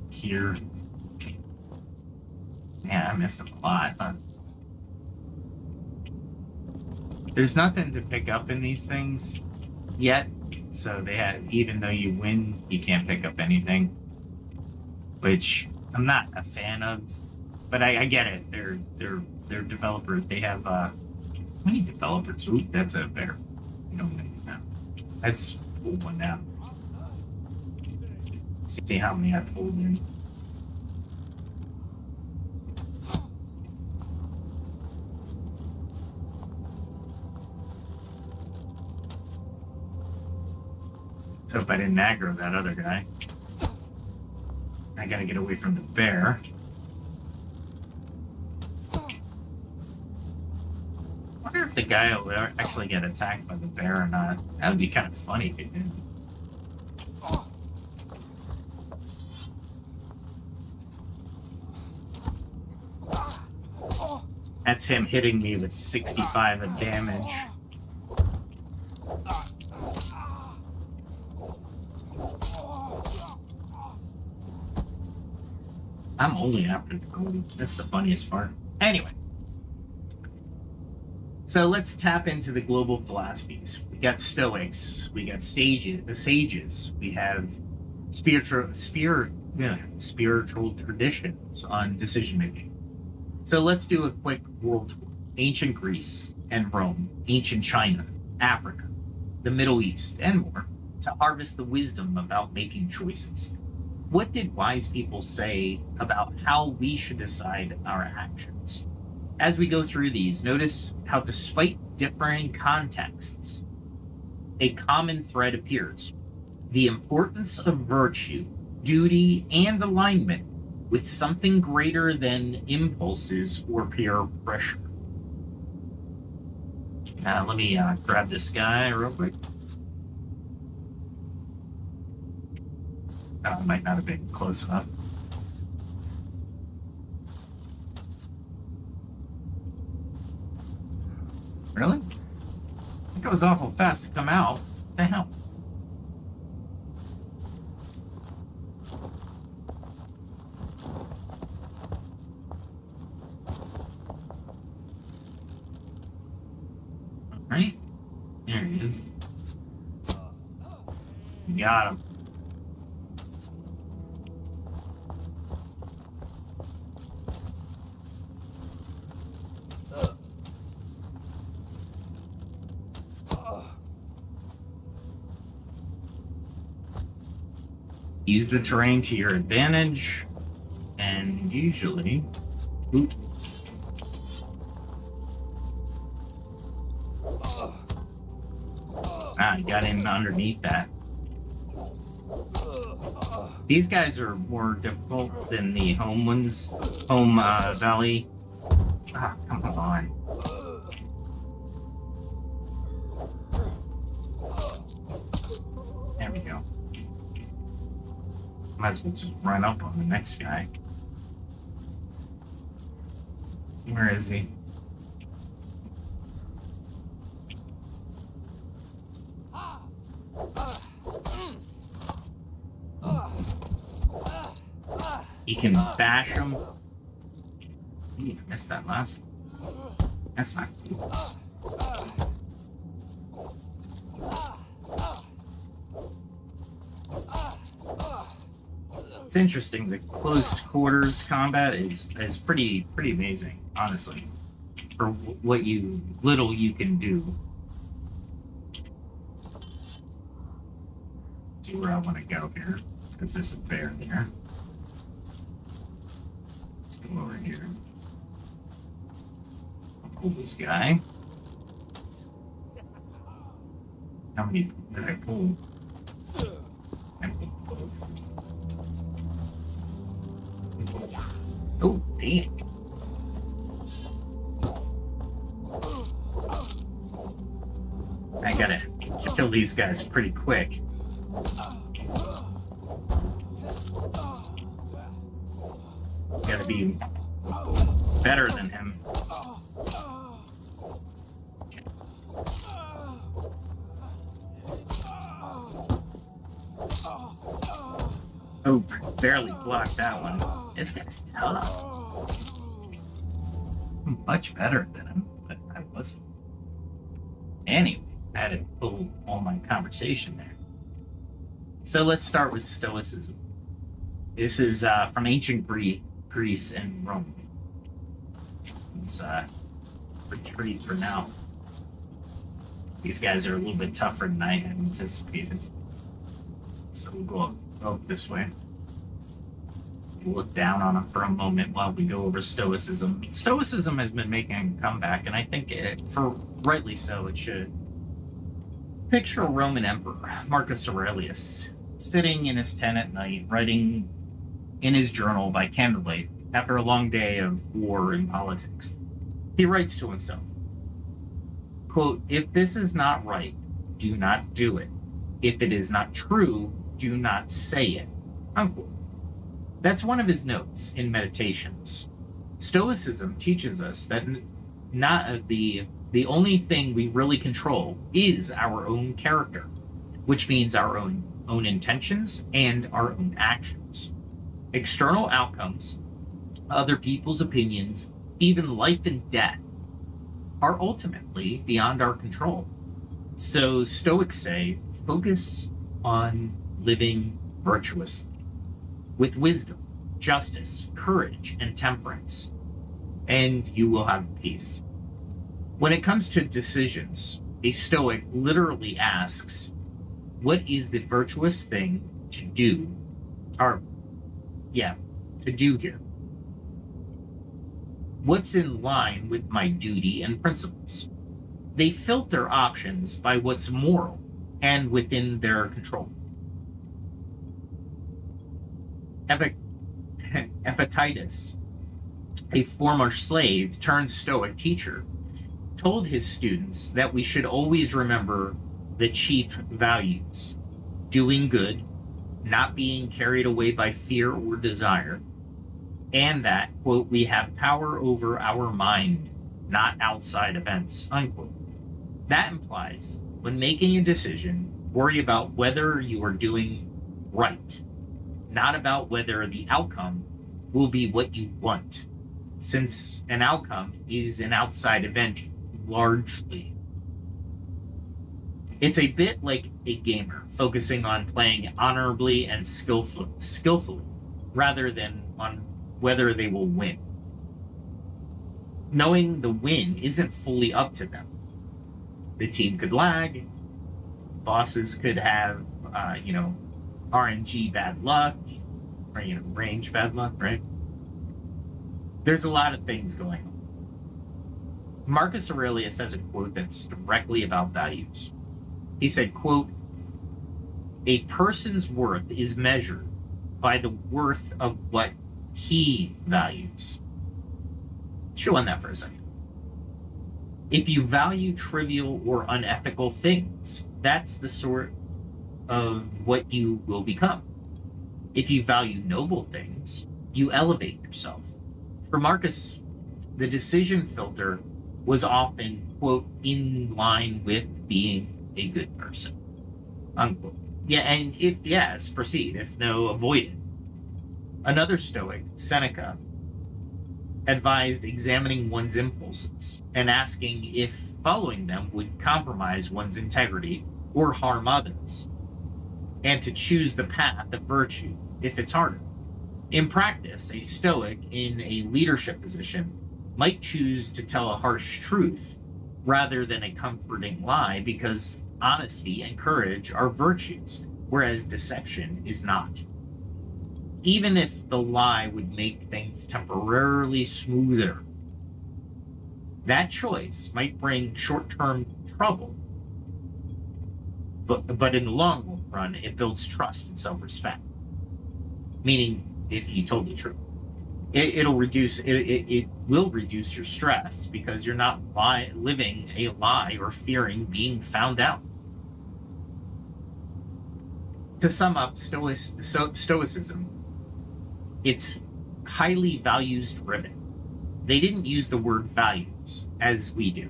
here. Man, I missed them a lot, huh? There's nothing to pick up in these things yet, so they have, even though you win, you can't pick up anything, which I'm not a fan of. But I get it. They're developers. They have how many developers? Ooh, that's a bear. You don't need that. Let's pull one down. Let's see how many I pulled in. Let's hope I didn't aggro that other guy. I gotta get away from the bear. I wonder if the guy will actually get attacked by the bear or not. That would be kind of funny if it did. That's him hitting me with 65 of damage. I'm only after the gold. That's the funniest part. Anyway. So let's tap into the global philosophies. We got Stoics, we got the sages, we have spiritual traditions on decision making. So let's do a quick world tour. Ancient Greece and Rome, ancient China, Africa, the Middle East, and more, to harvest the wisdom about making choices. What did wise people say about how we should decide our actions? As we go through these, notice how despite differing contexts, a common thread appears. The importance of virtue, duty, and alignment with something greater than impulses or peer pressure. Let me grab this guy real quick. Oh, might not have been close enough. Really? I think it was awful fast to come out. What the hell? Alright. There he is. Got him. Use the terrain to your advantage, and usually... Oop. Ah, I got in underneath that. These guys are more difficult than the home ones. Home Valley. Ah, come on. There we go. Might as well just run up on the next guy. Where is he? He can bash him. Ooh, I missed that last one. That's not cool. It's interesting. The close quarters combat is pretty amazing, honestly, for what little you can do. Let's see where I want to go here, because there's a bear there. Let's go over here. I'll pull this guy. How many did I pull? I pulled both. Oh, damn. I gotta kill these guys pretty quick. Gotta be better than him. Oh, barely blocked that one. This guy's tough. I'm much better than him, but I wasn't. Anyway, I had to pull all my conversation there. So let's start with Stoicism. This is from ancient Greece and Rome. It's retreat for now. These guys are a little bit tougher than I had anticipated. So we'll go up this way. We'll look down on them for a moment while we go over Stoicism. Stoicism has been making a comeback, and I think for rightly so, it should. Picture a Roman emperor, Marcus Aurelius, sitting in his tent at night, writing in his journal by candlelight after a long day of war and politics. He writes to himself, quote, "If this is not right, do not do it. If it is not true, do not say it." Unquote. That's one of his notes in Meditations. Stoicism teaches us that the only thing we really control is our own character, which means our own intentions and our own actions. External outcomes, other people's opinions, even life and death, are ultimately beyond our control. So Stoics say, focus on living virtuously, with wisdom, justice, courage, and temperance, and you will have peace. When it comes to decisions, a Stoic literally asks, what is the virtuous thing to do? To do here. What's in line with my duty and principles? They filter options by what's moral and within their control. Epictetus, a former slave turned Stoic teacher, told his students that we should always remember the chief values: doing good, not being carried away by fear or desire, and that, quote, we have power over our mind, not outside events, unquote. That implies, when making a decision, worry about whether you are doing right, not about whether the outcome will be what you want, since an outcome is an outside event largely. It's a bit like a gamer focusing on playing honorably and skillfully, rather than on whether they will win. Knowing the win isn't fully up to them. The team could lag, bosses could have, RNG bad luck, or range bad luck, right? There's a lot of things going on. Marcus Aurelius has a quote that's directly about values. He said, quote, "A person's worth is measured by the worth of what he values." Chew on that for a second. If you value trivial or unethical things, that's the sort of what you will become. If you value noble things, you elevate yourself. For Marcus, the decision filter was often, quote, in line with being a good person, unquote. Yeah, and if yes, proceed. If no, avoid it. Another Stoic, Seneca, advised examining one's impulses and asking if following them would compromise one's integrity or harm others, and to choose the path of virtue if it's harder. In practice, a Stoic in a leadership position might choose to tell a harsh truth rather than a comforting lie, because honesty and courage are virtues, whereas deception is not. Even if the lie would make things temporarily smoother, that choice might bring short-term trouble, but in the long run, it builds trust and self-respect. Meaning, if you told the truth, it will reduce your stress, because you're not living a lie or fearing being found out. To sum up, Stoicism, it's highly values driven. They didn't use the word values as we do,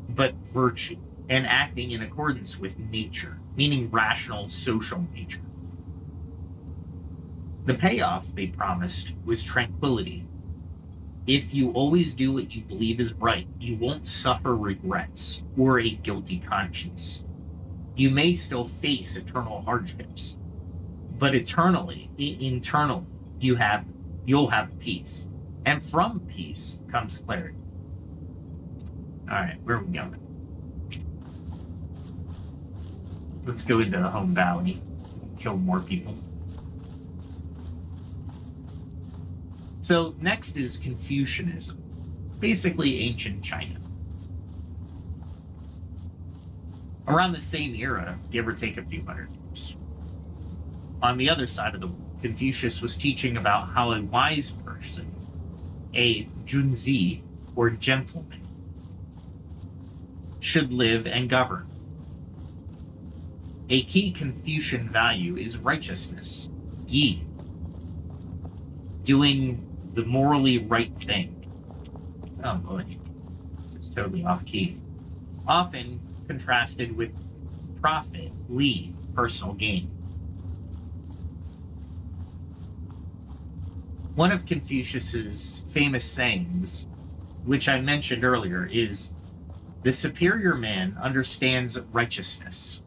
but virtue, and acting in accordance with nature, meaning rational social nature. The payoff they promised was tranquility. If you always do what you believe is right, you won't suffer regrets or a guilty conscience. You may still face eternal hardships, but internally, you'll have peace. And from peace comes clarity. All right, where are we going? Let's go into Home Valley, kill more people. So next is Confucianism, basically ancient China. Around the same era, give or take a few hundred years. On the other side of the world, Confucius was teaching about how a wise person, a junzi, or gentleman, should live and govern. A key Confucian value is righteousness, yi, doing the morally right thing. Oh boy, it's totally off key. Often contrasted with profit, li, personal gain. One of Confucius's famous sayings, which I mentioned earlier, is, "The superior man understands righteousness.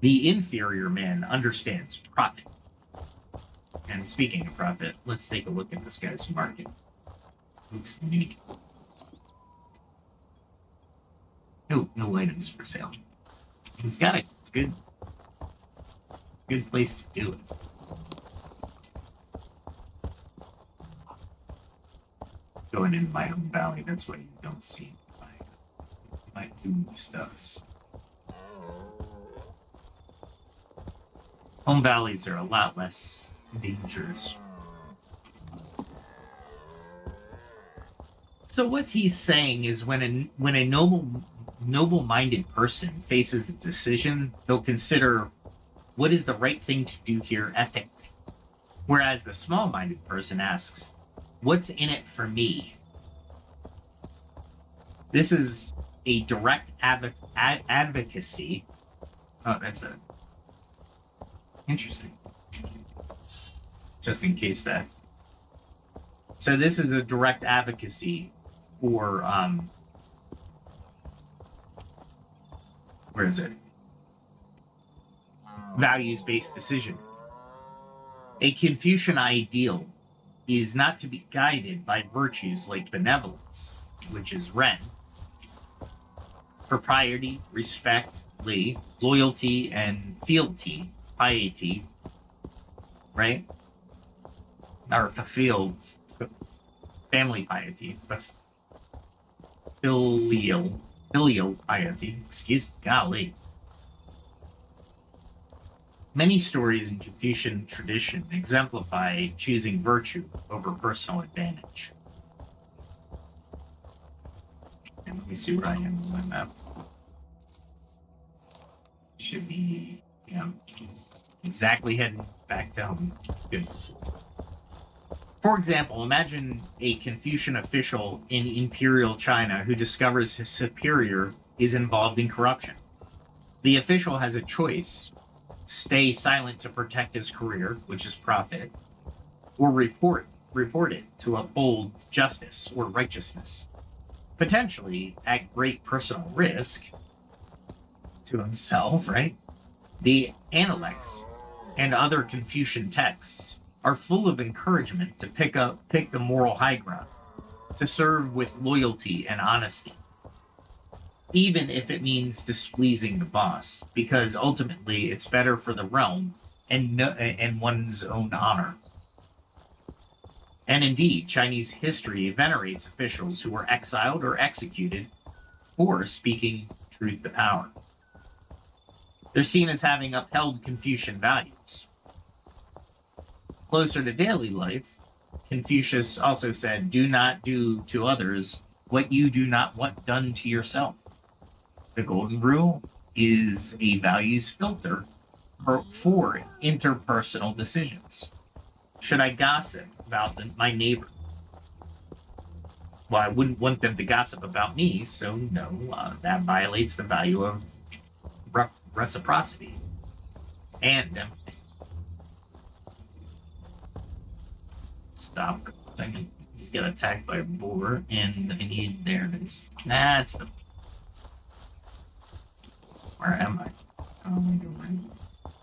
The inferior man understands profit." And speaking of profit, let's take a look at this guy's market. Looks neat. No items for sale. He's got a good place to do it. Going into my home valley, that's what you don't see. My food stuffs. Home valleys are a lot less dangerous. So what he's saying is, when a noble-minded person faces a decision, they'll consider, what is the right thing to do here ethically? Whereas the small-minded person asks, what's in it for me? This is a direct advocacy. Oh, that's a interesting. Just in case that. So this is a direct advocacy for where is it? Values-based decision. A Confucian ideal is not to be guided by virtues like benevolence, which is Ren, propriety, respect, loyalty and fealty, piety, right? Or family piety, but filial piety, excuse me, golly. Many stories in Confucian tradition exemplify choosing virtue over personal advantage. And let me see where I am on my map. Should be, exactly heading back down. Good. For example, imagine a Confucian official in imperial China who discovers his superior is involved in corruption. The official has a choice: stay silent to protect his career, which is profit, or report it to uphold justice or righteousness, potentially at great personal risk to himself, right? The Analects and other Confucian texts are full of encouragement to pick the moral high ground, to serve with loyalty and honesty, even if it means displeasing the boss, because ultimately it's better for the realm and one's own honor. And indeed, Chinese history venerates officials who were exiled or executed for speaking truth to power. They're seen as having upheld Confucian values. Closer to daily life, Confucius also said, "Do not do to others what you do not want done to yourself." The golden rule is a values filter for interpersonal decisions. Should I gossip about my neighbor? Well, I wouldn't want them to gossip about me, so no, that violates the value of reciprocity and empathy. Stop. I can get attacked by a boar, and I need, there it is. That's the. Where am I? Oh, I'm doing right.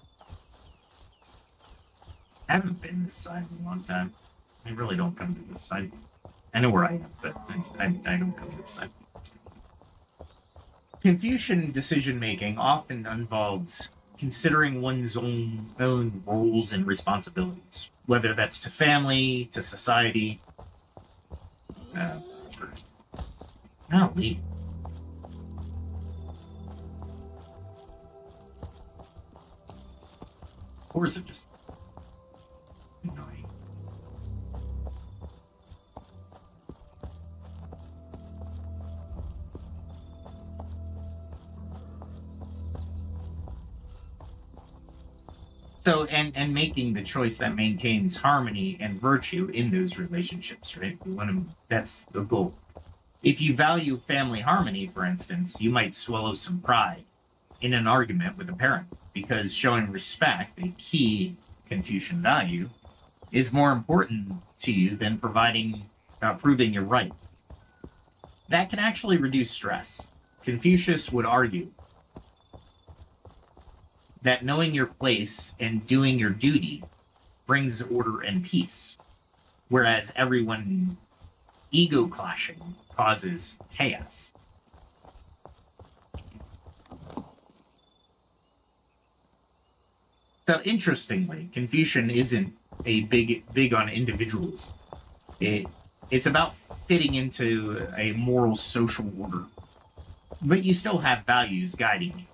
I haven't been this side in a long time. I really don't come to this side. I know where I am, but I don't come to this side. Confucian decision-making often involves considering one's own roles and responsibilities, whether that's to family, to society. Golly. Cores are just annoying. So, and making the choice that maintains harmony and virtue in those relationships, right? That's the goal. If you value family harmony, for instance, you might swallow some pride in an argument with a parent, because showing respect, a key Confucian value, is more important to you than proving you're right. That can actually reduce stress. Confucius would argue that knowing your place and doing your duty brings order and peace, whereas everyone ego clashing causes chaos. So interestingly, Confucian isn't a big on individualism. It's about fitting into a moral social order, but you still have values guiding you,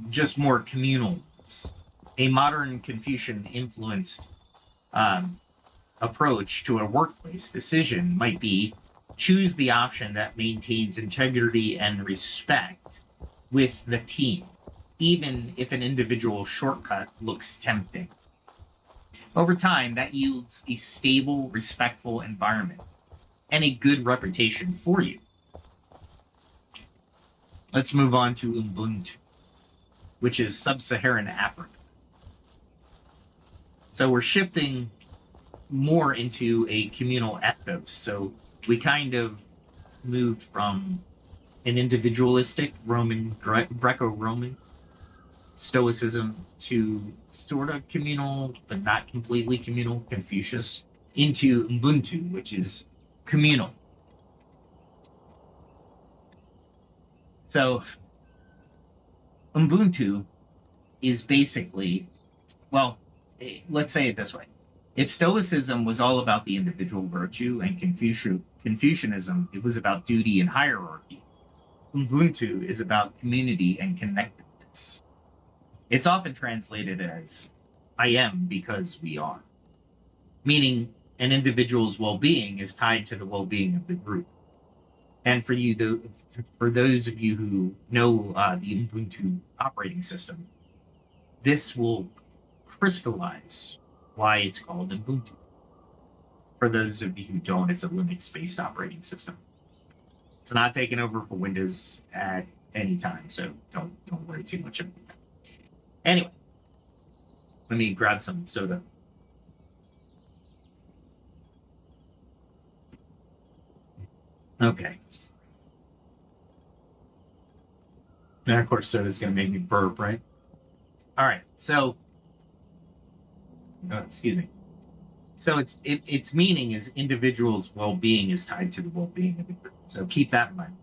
just more communal ones. A modern Confucian influenced approach to a workplace decision might be choose the option that maintains integrity and respect with the team, even if an individual shortcut looks tempting. Over time, that yields a stable, respectful environment and a good reputation for you. Let's move on to Ubuntu, which is sub-Saharan Africa. So we're shifting more into a communal ethos. So we kind of moved from an individualistic Greco-Roman Stoicism to sort of communal, but not completely communal, Confucius, into Ubuntu, which is communal. So Ubuntu is basically, well, let's say it this way. If Stoicism was all about the individual virtue and Confucianism, it was about duty and hierarchy, Ubuntu is about community and connectedness. It's often translated as, I am because we are, meaning an individual's well-being is tied to the well-being of the group. And for those of you who know the Ubuntu operating system, this will crystallize why it's called Ubuntu. For those of you who don't, it's a Linux-based operating system. It's not taken over for Windows at any time, so don't worry too much about that. Anyway, let me grab some soda. Okay. And of course, soda's going to make me burp, right? All right, so, excuse me. So its meaning is individuals' well-being is tied to the well-being of the group. So keep that in mind.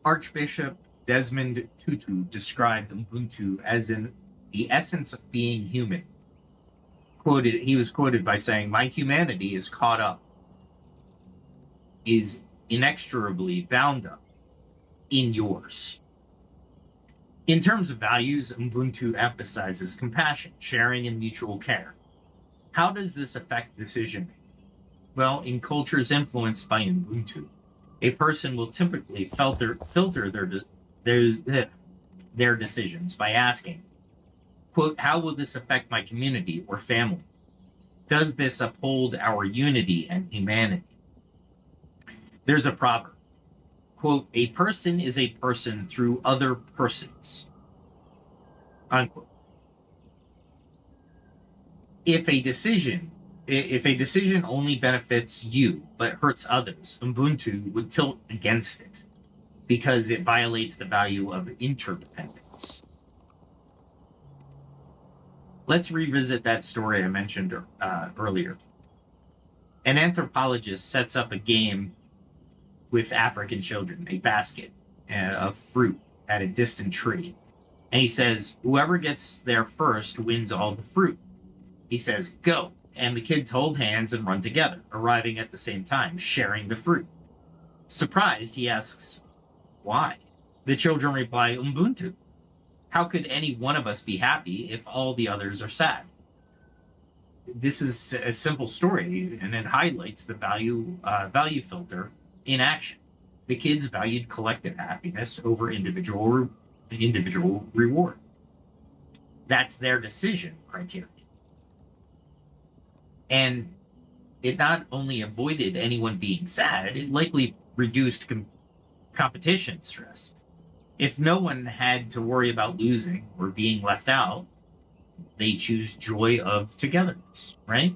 Archbishop Desmond Tutu described Ubuntu as in the essence of being human. He was quoted by saying, "My humanity is caught up, is inexorably bound up in yours." In terms of values, Ubuntu emphasizes compassion, sharing, and mutual care. How does this affect decision making? Well, in cultures influenced by Ubuntu, a person will typically filter their decisions by asking, quote, "How will this affect my community or family? Does this uphold our unity and humanity?" There's a proverb, quote, "A person is a person through other persons," unquote. If a decision only benefits you but hurts others, Ubuntu would tilt against it because it violates the value of interdependence. Let's revisit that story I mentioned earlier. An anthropologist sets up a game with African children, a basket of fruit at a distant tree. And he says, whoever gets there first wins all the fruit. He says, go. And the kids hold hands and run together, arriving at the same time, sharing the fruit. Surprised, he asks, why? The children reply, Ubuntu. How could any one of us be happy if all the others are sad? This is a simple story, and it highlights the value filter in action. The kids valued collective happiness over individual reward. That's their decision criteria. And it not only avoided anyone being sad, it likely reduced competition stress. If no one had to worry about losing or being left out, they choose joy of togetherness, right?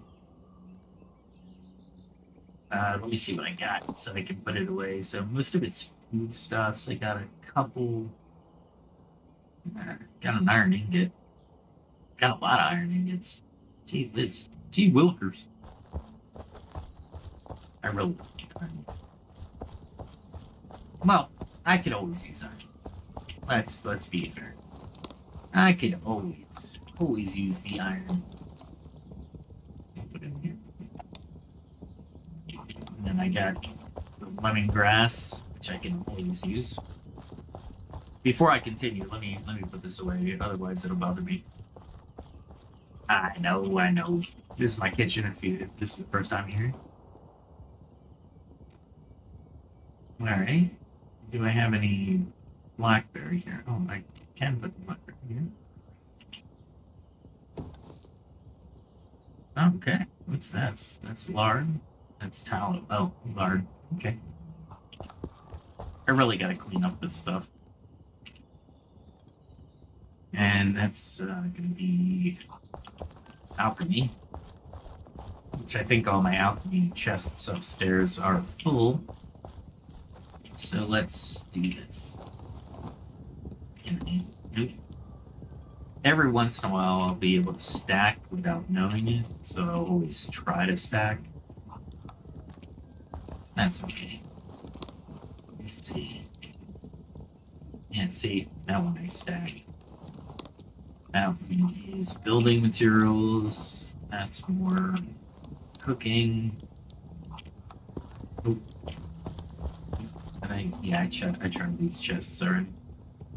Let me see what I got so I can put it away. So most of it's foodstuffs. I got a couple. Got an iron ingot. Got a lot of iron ingots. Gee whiz. Gee willikers. I really don't need iron. Well, I could always use iron. Let's be fair. I could always use the iron. Put it in here. And then I got the lemongrass, which I can always use. Before I continue, let me put this away, otherwise it'll bother me. I know. This is my kitchen if this is the first time here. Alright. Do I have any blackberry here? Oh, I can put the blackberry here. Okay, what's this? That's lard. That's tallow. Oh, lard. Okay. I really gotta clean up this stuff. And that's gonna be alchemy. Which I think all my alchemy chests upstairs are full. So let's do this. Nope. Every once in a while I'll be able to stack without knowing it, so I'll always try to stack. That's okay. Let's see. Yeah, see, That one I stacked. That one is building materials. That's more cooking. Oh. And I tried these chests already.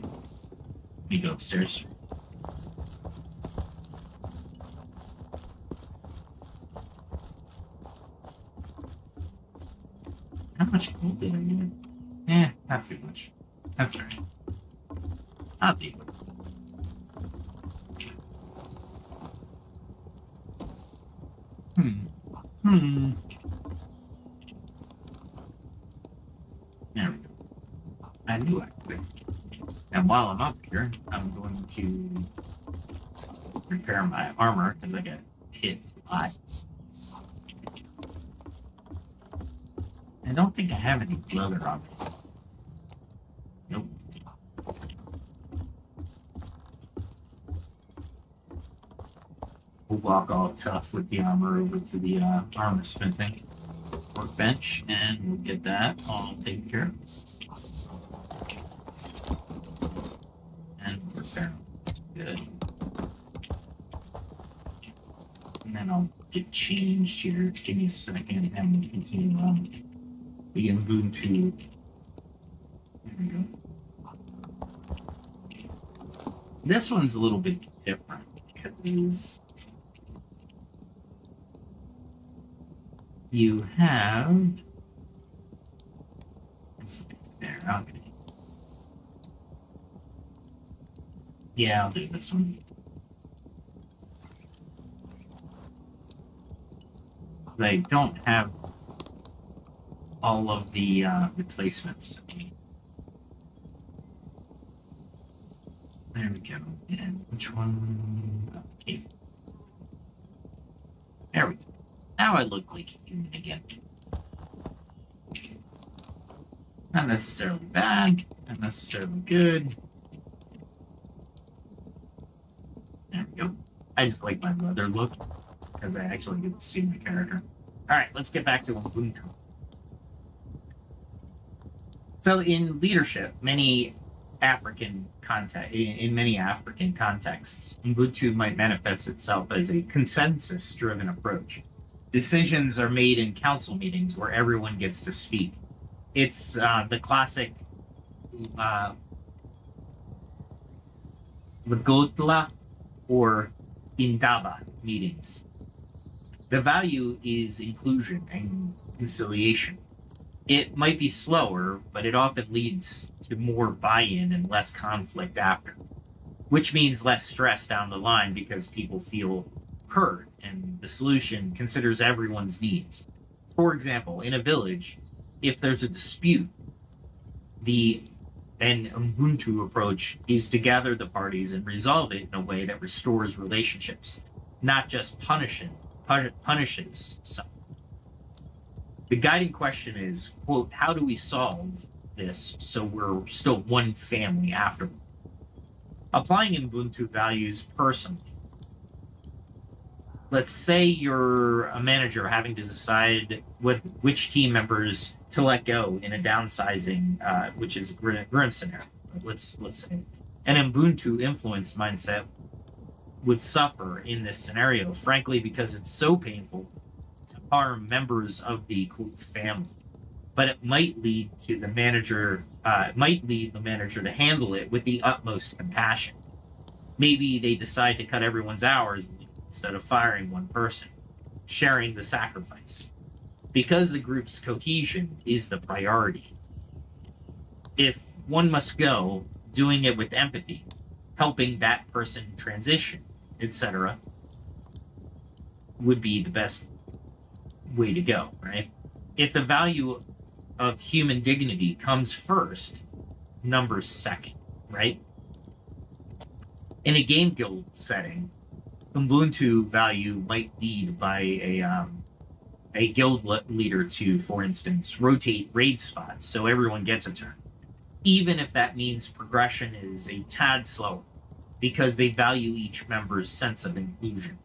Let me go upstairs. How much gold did I get? Eh, not too much. That's right. I'll deal with it. There we go. I knew I could. And while I'm up here, I'm going to repair my armor because I got hit a lot. I don't think I have any leather on me. Nope. We'll walk all tough with the armor over to the armor smithing workbench, and we'll get that all taken care of. And repair. That's good. And then I'll get changed here. Give me a second, and we'll continue on the Ubuntu. There we go. This one's a little bit different because you have. It's there. Okay. Yeah, I'll do this one. They don't have all of the replacements. There we go. And which one? Okay. There we go. Now I look like a human again. Not necessarily bad, not necessarily good. There we go. I just like my leather look because I actually get to see my character. Alright, let's get back to Ubuntu. So in leadership, in many African contexts, Ubuntu might manifest itself as a consensus-driven approach. Decisions are made in council meetings where everyone gets to speak. It's the classic Lagotla or Indaba meetings. The value is inclusion and conciliation. It might be slower, but it often leads to more buy-in and less conflict after, which means less stress down the line because people feel heard and the solution considers everyone's needs. For example, in a village, if there's a dispute, an Ubuntu approach is to gather the parties and resolve it in a way that restores relationships, not just punishes some. The guiding question is, quote, how do we solve this so we're still one family afterward? Applying Ubuntu values personally. Let's say you're a manager having to decide which team members to let go in a downsizing, which is a grim scenario. Let's say an Ubuntu influence mindset would suffer in this scenario, frankly, because it's so painful to harm members of the quote family. But it might lead to the manager, to handle it with the utmost compassion. Maybe they decide to cut everyone's hours instead of firing one person, sharing the sacrifice. Because the group's cohesion is the priority. If one must go, doing it with empathy, helping that person transition, etc., would be the best way to go, right? If the value of human dignity comes first, numbers second, right? In a game guild setting, Ubuntu value might lead by a guild leader to, for instance, rotate raid spots so everyone gets a turn, even if that means progression is a tad slower, because they value each member's sense of inclusion.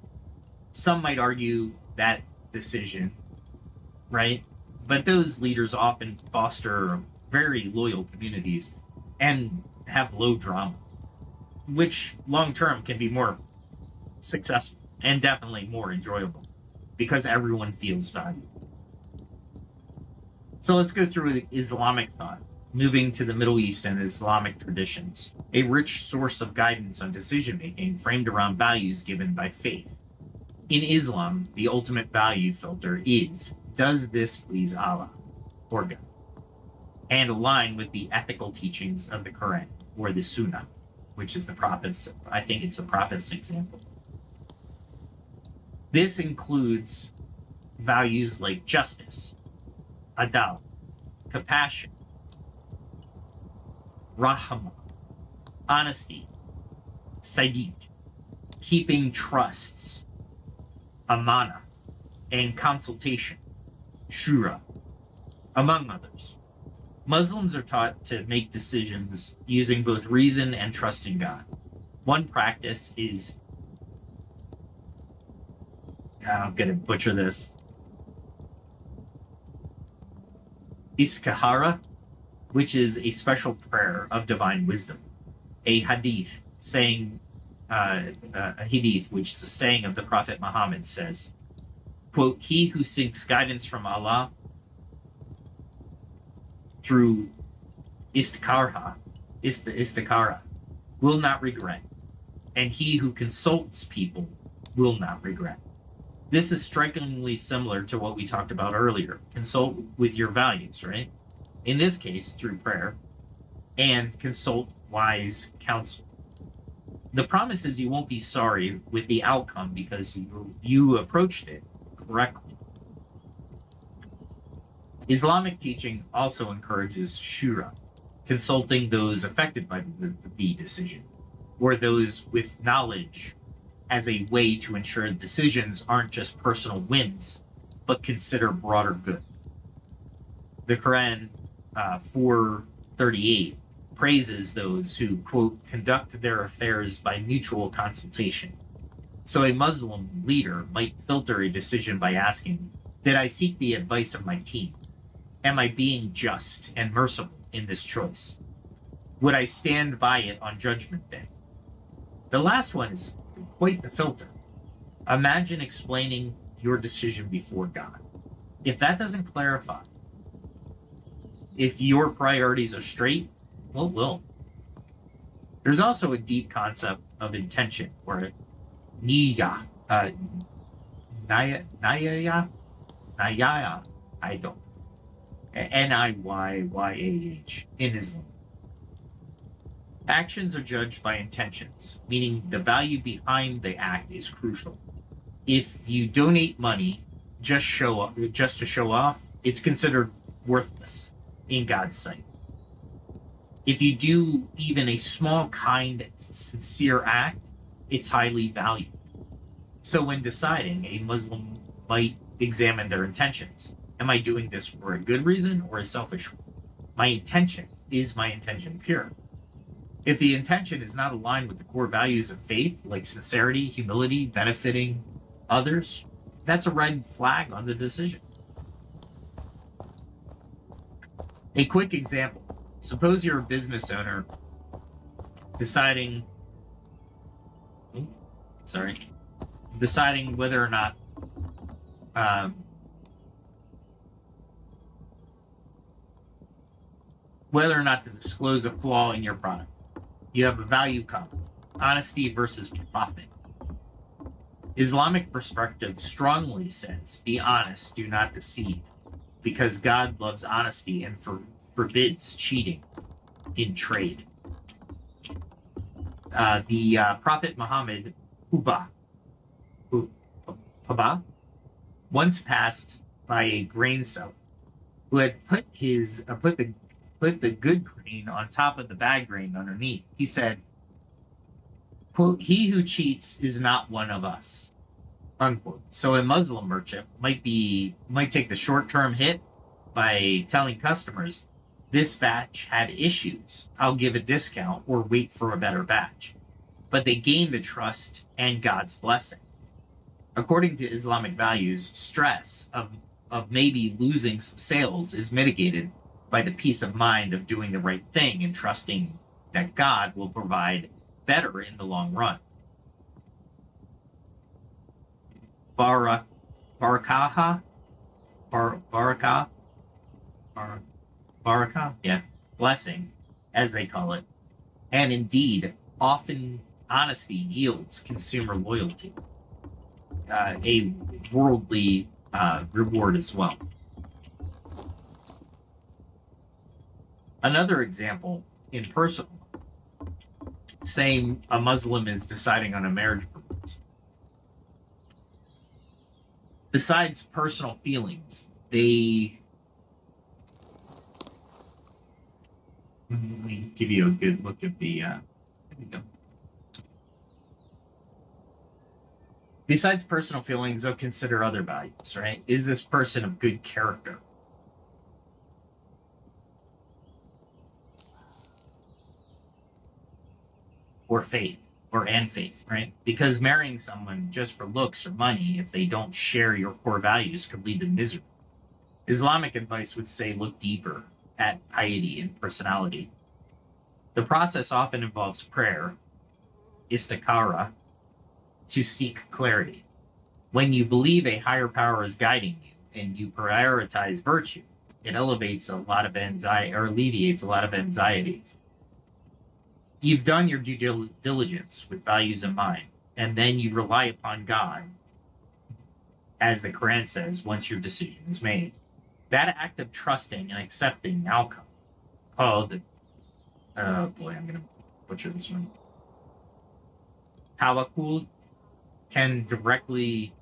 Some might argue that decision, right? But those leaders often foster very loyal communities and have low drama, which long term can be more successful and definitely more enjoyable because everyone feels valued. So let's go through Islamic thought, moving to the Middle East and Islamic traditions, a rich source of guidance on decision making framed around values given by faith. In Islam, the ultimate value filter is, does this please Allah or God, and align with the ethical teachings of the Quran or the Sunnah, which is the Prophet's, I think it's the Prophet's example. This includes values like justice, adal, compassion, rahmah, honesty, sadiq, keeping trusts, amana, and consultation, shura, among others. Muslims are taught to make decisions using both reason and trust in God. One practice is, I'm going to butcher this, istikhara, which is a special prayer of divine wisdom. A hadith saying, a hadith, which is a saying of the Prophet Muhammad, says, quote, he who seeks guidance from Allah through istikhara will not regret, and he who consults people will not regret. This is strikingly similar to what we talked about earlier. Consult with your values, right? In this case, through prayer, and consult wise counsel. The promise is you won't be sorry with the outcome because you approached it correctly. Islamic teaching also encourages shura, consulting those affected by the decision, or those with knowledge, as a way to ensure decisions aren't just personal whims, but consider broader good. The Quran 4:38 praises those who, quote, conduct their affairs by mutual consultation. So a Muslim leader might filter a decision by asking, did I seek the advice of my team? Am I being just and merciful in this choice? Would I stand by it on Judgment Day? The last one is quite the filter. Imagine explaining your decision before God. If that doesn't clarify, if your priorities are straight, well, will. There's also a deep concept of intention, or niyya, niyya, I don't. Niyyah in Islam. Actions are judged by intentions, meaning the value behind the act is crucial. If you donate money just to show off, it's considered worthless in God's sight. If you do even a small, kind, sincere act, it's highly valued. So when deciding, a Muslim might examine their intentions. Am I doing this for a good reason or a selfish one? Is my intention pure? If the intention is not aligned with the core values of faith, like sincerity, humility, benefiting others, that's a red flag on the decision. A quick example. Suppose you're a business owner deciding whether or not to disclose a flaw in your product. You have a value conflict, honesty versus profit. Islamic perspective strongly says, be honest, do not deceive, because God loves honesty and forbids cheating in trade. The Prophet Muhammad once passed by a grain seller who had put the good grain on top of the bad grain underneath. He said, quote, he who cheats is not one of us, unquote. So a Muslim merchant might take the short-term hit by telling customers, this batch had issues, I'll give a discount or wait for a better batch. But they gain the trust and God's blessing. According to Islamic values, stress of maybe losing some sales is mitigated by the peace of mind of doing the right thing and trusting that God will provide better in the long run. Barakaha? Baraka? Baraka? Yeah. Blessing, as they call it. And indeed, often honesty yields consumer loyalty, a worldly reward as well. Another example in personal, saying a Muslim is deciding on a marriage proposal. Besides personal feelings, let me give you a good look at the, there we go. Besides personal feelings, they'll consider other values, right? Is this person of good character? Or faith, and faith, right? Because marrying someone just for looks or money, if they don't share your core values, could lead to misery. Islamic advice would say look deeper at piety and personality. The process often involves prayer, istikhara, to seek clarity. When you believe a higher power is guiding you and you prioritize virtue, it elevates a lot of anxiety or alleviates a lot of anxiety. You've done your due diligence with values in mind, and then you rely upon God, as the Quran says, once your decision is made. That act of trusting and accepting the outcome, called, oh boy, I'm going to butcher this one, tawakkul, can dramatically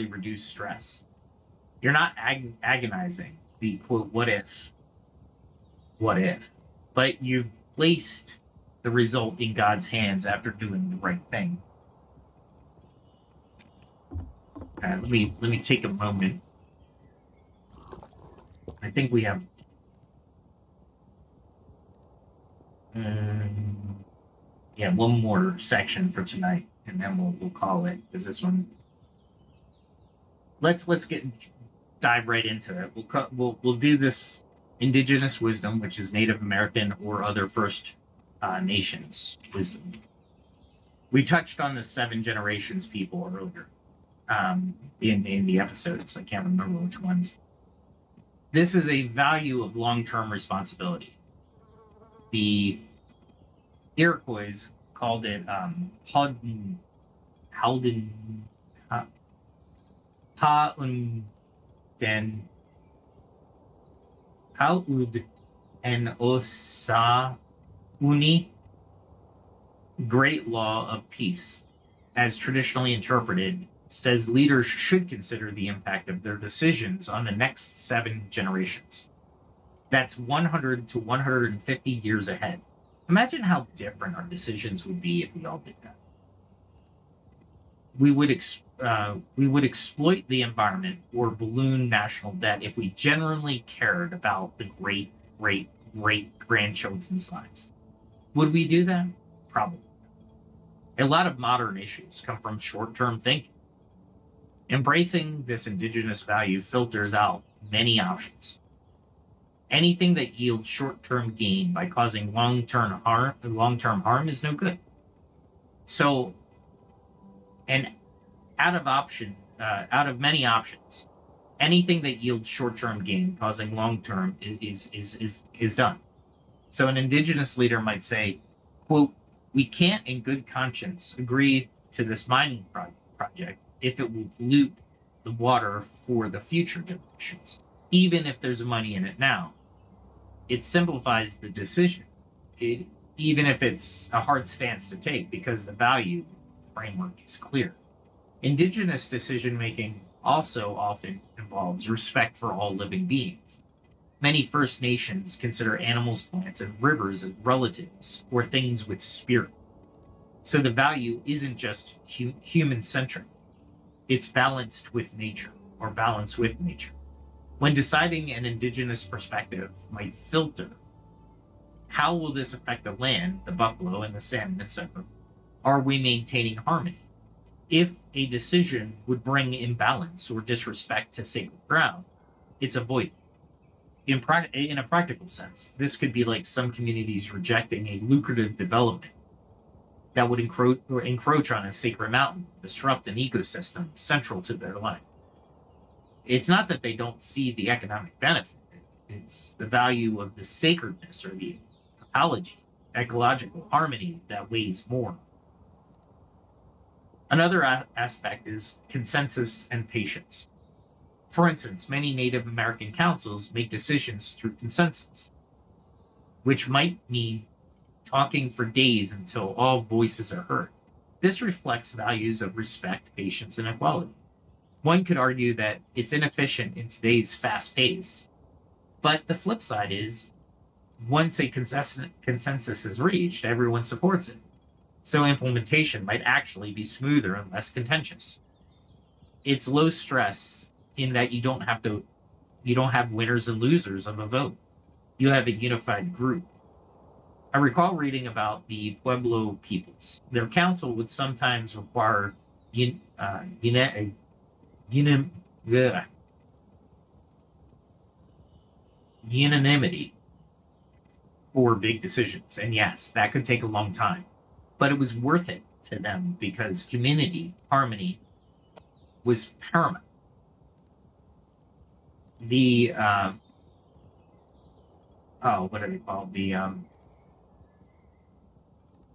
reduce stress. You're not agonizing the quote, what if, but you've placed the result in God's hands after doing the right thing. Let me take a moment. I think we have one more section for tonight, and then we'll call it, because this one. Let's dive right into it. We'll do this Indigenous wisdom, which is Native American or other First Nations wisdom. We touched on the 7 generations people earlier in the episodes. I can't remember which ones. This is a value of long-term responsibility. The Iroquois called it Ha'uden and Osa Uni, great law of peace, as traditionally interpreted, says leaders should consider the impact of their decisions on the next 7 generations. That's 100 to 150 years ahead. Imagine how different our decisions would be if we all did that. We would exploit the environment or balloon national debt if we genuinely cared about the great grandchildren's lives. Would we do that? Probably. A lot of modern issues come from short-term thinking. Embracing this indigenous value filters out many options. Anything that yields short-term gain by causing long-term harm is no good. So, and out of many options, anything that yields short-term gain causing long-term is done. So an indigenous leader might say, quote, we can't in good conscience agree to this mining project if it will pollute the water for the future generations, even if there's money in it now. It simplifies the decision, even if it's a hard stance to take, because the value framework is clear. Indigenous decision-making also often involves respect for all living beings. Many First Nations consider animals, plants, and rivers as relatives or things with spirit. So the value isn't just human-centric. It's balanced with nature, or balanced with nature. When deciding an indigenous perspective might filter, how will this affect the land, the buffalo, and the salmon, etc.? Are we maintaining harmony? If a decision would bring imbalance or disrespect to sacred ground, it's avoided. In a practical sense, this could be like some communities rejecting a lucrative development that would encroach on a sacred mountain, disrupt an ecosystem central to their life. It's not that they don't see the economic benefit, it's the value of the sacredness or the ecological harmony that weighs more. Another aspect is consensus and patience. For instance, many Native American councils make decisions through consensus, which might mean talking for days until all voices are heard. This reflects values of respect, patience, and equality. One could argue that it's inefficient in today's fast pace, but the flip side is once a consensus is reached, everyone supports it. So implementation might actually be smoother and less contentious. It's low stress in that you don't have winners and losers of a vote. You have a unified group. I recall reading about the Pueblo peoples. Their council would sometimes require unanimity for big decisions. And yes, that could take a long time, but it was worth it to them because community harmony was paramount. The what are they called?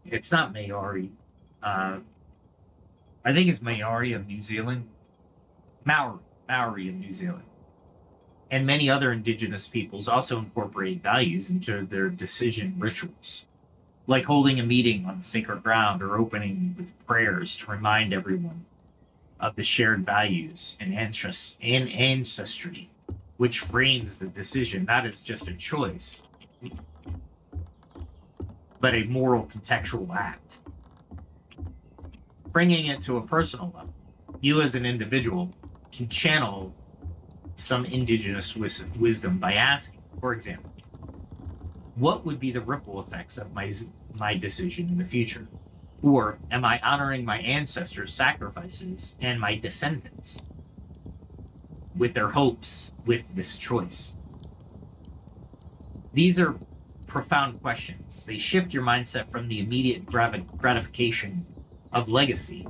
It's not Maori. I think it's Maori of New Zealand. Maori of New Zealand. And many other indigenous peoples also incorporate values into their decision rituals, like holding a meeting on sacred ground or opening with prayers to remind everyone of the shared values and ancestry, which frames the decision not as just a choice, but a moral contextual act. Bringing it to a personal level, you as an individual can channel some indigenous wisdom by asking, for example, what would be the ripple effects of my decision in the future? Or am I honoring my ancestors' sacrifices and my descendants with their hopes with this choice? These are profound questions. They shift your mindset from the immediate gratification of legacy.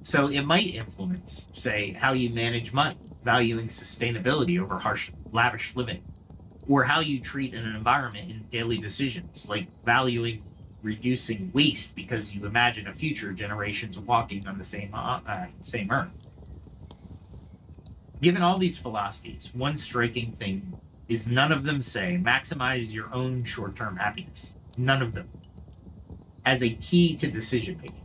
So it might influence, say, how you manage money, valuing sustainability over lavish living, or how you treat an environment in daily decisions, like valuing reducing waste because you imagine a future generations walking on the same earth. Given all these philosophies, one striking thing is none of them say maximize your own short-term happiness. None of them as a key to decision making.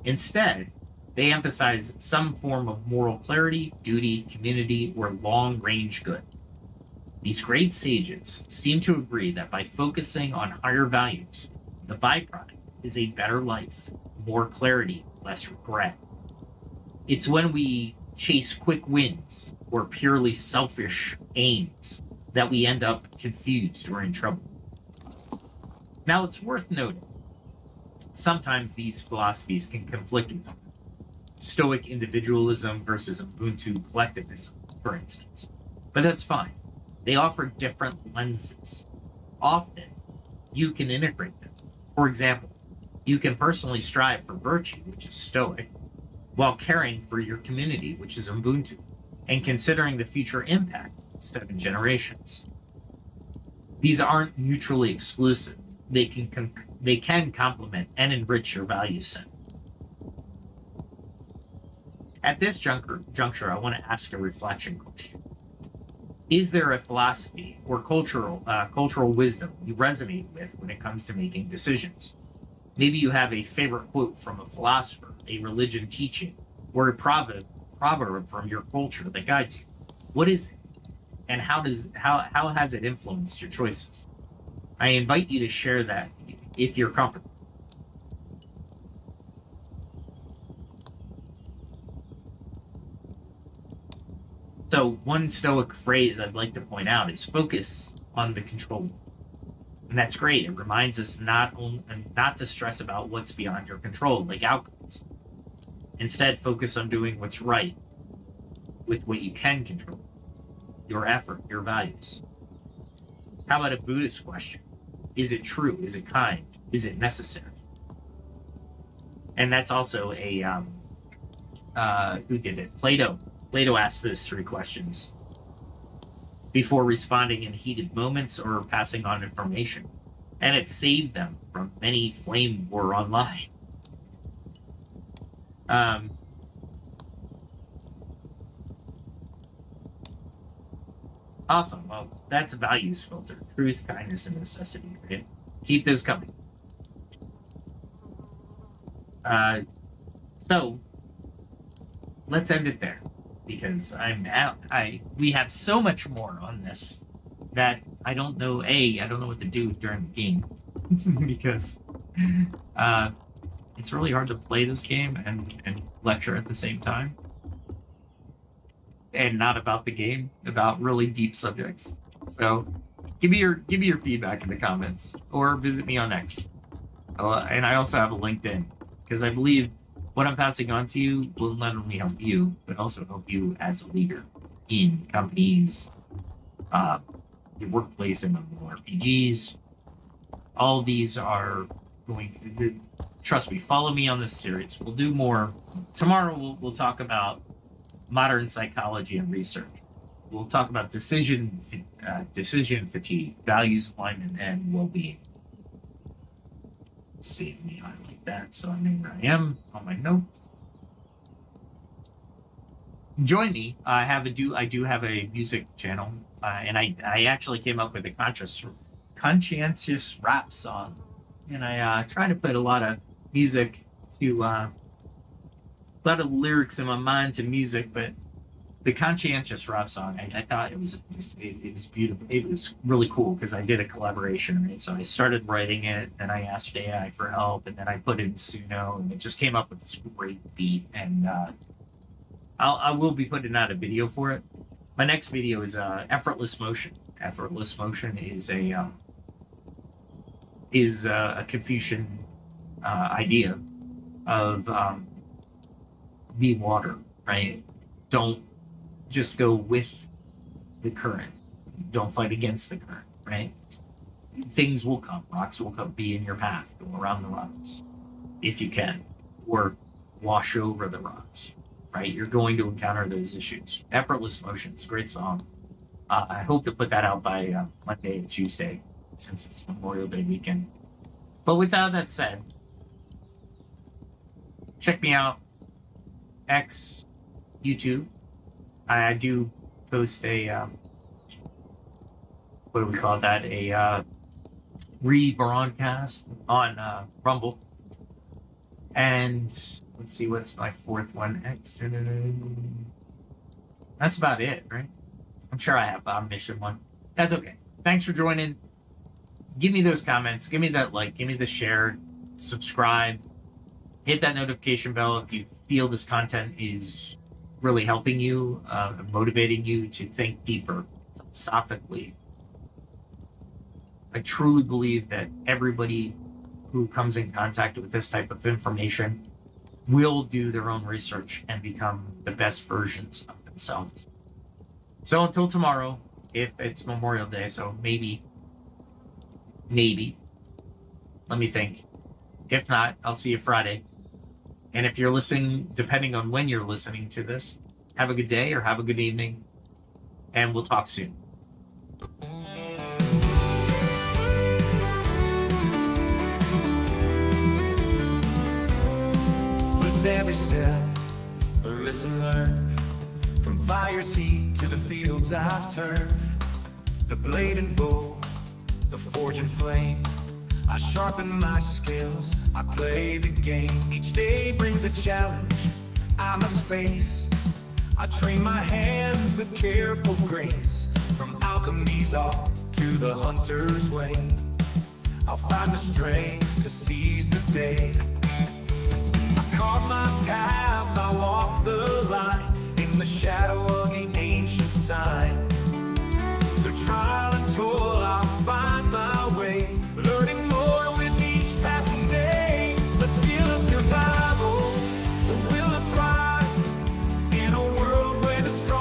Instead, they emphasize some form of moral clarity, duty, community, or long-range good. These great sages seem to agree that by focusing on higher values, the byproduct is a better life, more clarity, less regret. It's when we chase quick wins or purely selfish aims that we end up confused or in trouble. Now, it's worth noting, sometimes these philosophies can conflict with them. Stoic individualism versus Ubuntu collectivism, for instance. But that's fine. They offer different lenses. Often, you can integrate them. For example, you can personally strive for virtue, which is Stoic, while caring for your community, which is Ubuntu, and considering the future impact of 7 generations. These aren't mutually exclusive. They can complement and enrich your value set. At this juncture, I want to ask a reflection question. Is there a philosophy or cultural wisdom you resonate with when it comes to making decisions? Maybe you have a favorite quote from a philosopher, a religion teaching, or a proverb from your culture that guides you. What is it? And how has it influenced your choices? I invite you to share that if you're comfortable. So one Stoic phrase I'd like to point out is focus on the controllable. And that's great. It reminds us not to stress about what's beyond your control, like outcomes. Instead, focus on doing what's right. with what you can control, your effort, your values. How about a Buddhist question? Is it true? Is it kind? Is it necessary? And that's also a who did it? Plato. Plato asked those three questions before responding in heated moments or passing on information, and it saved them from many flame war online. Awesome. Well, that's a values filter. Truth, kindness, and necessity. Right? Keep those coming. So let's end it there, because I'm out. We have so much more on this that I don't know. I don't know what to do during the game because it's really hard to play this game and lecture at the same time, and not about the game, about really deep subjects. So give me your feedback in the comments, or visit me on X. And I also have a LinkedIn, because I believe what I'm passing on to you will not only help you, but also help you as a leader in companies, your workplace, and MMORPGs. All these are going to, trust me, follow me on this series. We'll do more. Tomorrow we'll talk about modern psychology and research. We'll talk about decision fatigue, values alignment, and well-being. Let's see, let me highlight that so I know where I am on my notes. Join me. I do have a music channel, and I actually came up with a conscientious rap song, and I try to put a lot of music to a lot of lyrics in my mind to music, but the conscientious rap song, I thought it was beautiful. It was really cool because I did a collaboration, right? So I started writing it, and I asked AI for help, and then I put it in Suno, and it just came up with this great beat. And I will be putting out a video for it. My next video is effortless motion. Effortless motion is a Confucian idea of be water, right? Don't just go with the current. Don't fight against the current, right? Things will come. Rocks will be in your path. Go around the rocks if you can, or wash over the rocks, right? You're going to encounter those issues. Effortless motion. It's a great song. I hope to put that out by Monday and Tuesday, since it's Memorial Day weekend. But with that said, check me out. X, YouTube. I do post a what do we call that? A rebroadcast on Rumble. And let's see, what's my fourth one? X. That's about it, right? I'm sure I have a mission one. That's okay. Thanks for joining. Give me those comments. Give me that like. Give me the share. Subscribe. Hit that notification bell if you feel this content is really helping you, motivating you to think deeper, philosophically. I truly believe that everybody who comes in contact with this type of information will do their own research and become the best versions of themselves. So until tomorrow, if it's Memorial Day, so maybe, let me think. If not, I'll see you Friday. And if you're listening, depending on when you're listening to this, have a good day or have a good evening, and we'll talk soon. With every step, a lesson learned. From fire's heat to the fields I've turned. The blade and bow, the forge and flame. I sharpen my skills, I play the game. Each day brings a challenge I must face. I train my hands with careful grace. From alchemy's art to the hunter's way, I'll find the strength to seize the day. I carve my path, I walk the line, in the shadow of the ancient sign. Through trial and toil I'll find my way, learning more with each passing day. The skill of survival, the will to thrive, in a world where the strong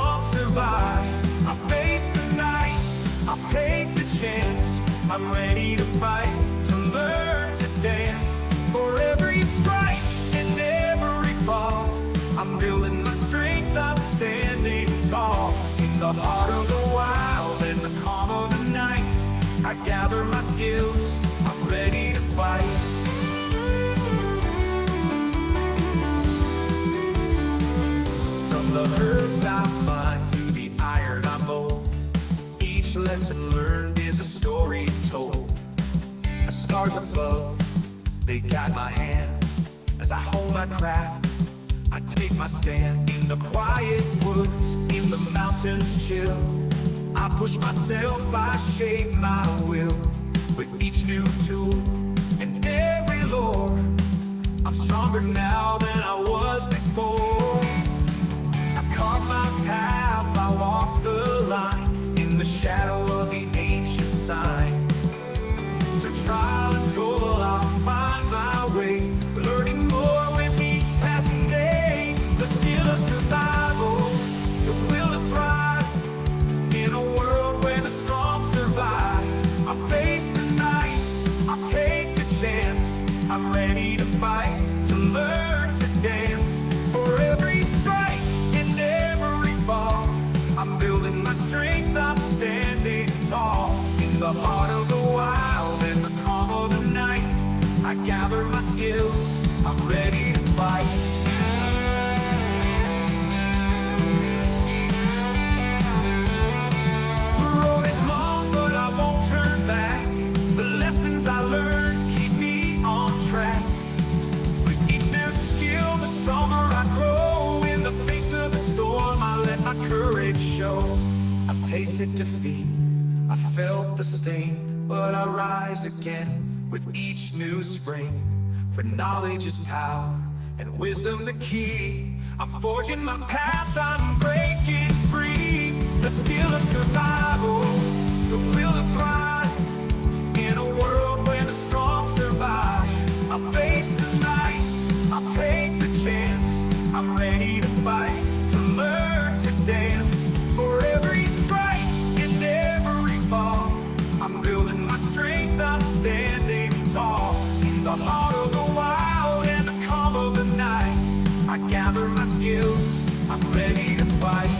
I'm ready to fight, to learn to dance. For every strike and every fall, I'm building my strength, I'm standing tall. In the heart of the wild and the calm of the night, I gather my skills, I'm ready to fight. From the herbs I find to the iron I mold, each lesson learned is a story told. The stars above, they guide my hand as I hold my craft. I take my stand in the quiet woods, in the mountains chill. I push myself, I shape my will with each new tool and every lore. I'm stronger now than I was before. I carve my path, I walk the line in the shadow of the ancient sign. Through trial and toil, I'll find my way, learning more with each passing day. The skill of survival, the will to thrive in a world where the strong survive. I face the night, I'll take the chance. I'm ready to fight, to learn to dance. For every strike and every fall, I'm building my strength, I'm standing tall. In the heart of the wild and the calm of the night, I gather my skills, I'm ready to fight. The road is long, but I won't turn back. The lessons I learned keep me on track. With each new skill, the stronger I grow. In the face of the storm, I let my courage show. I've tasted defeat, I felt the sting, but I rise again with each new spring. For knowledge is power, and wisdom the key. I'm forging my path, I'm breaking free. The skill of survival, the will to thrive in a world where the strong survive. I'll face the night, I'll take the chance. I'm ready to fight, to learn to dance. For every strike and every fall, I'm building my strength, I'm standing tall. In the heart of the wild and the calm of the night, I gather my skills, I'm ready to fight.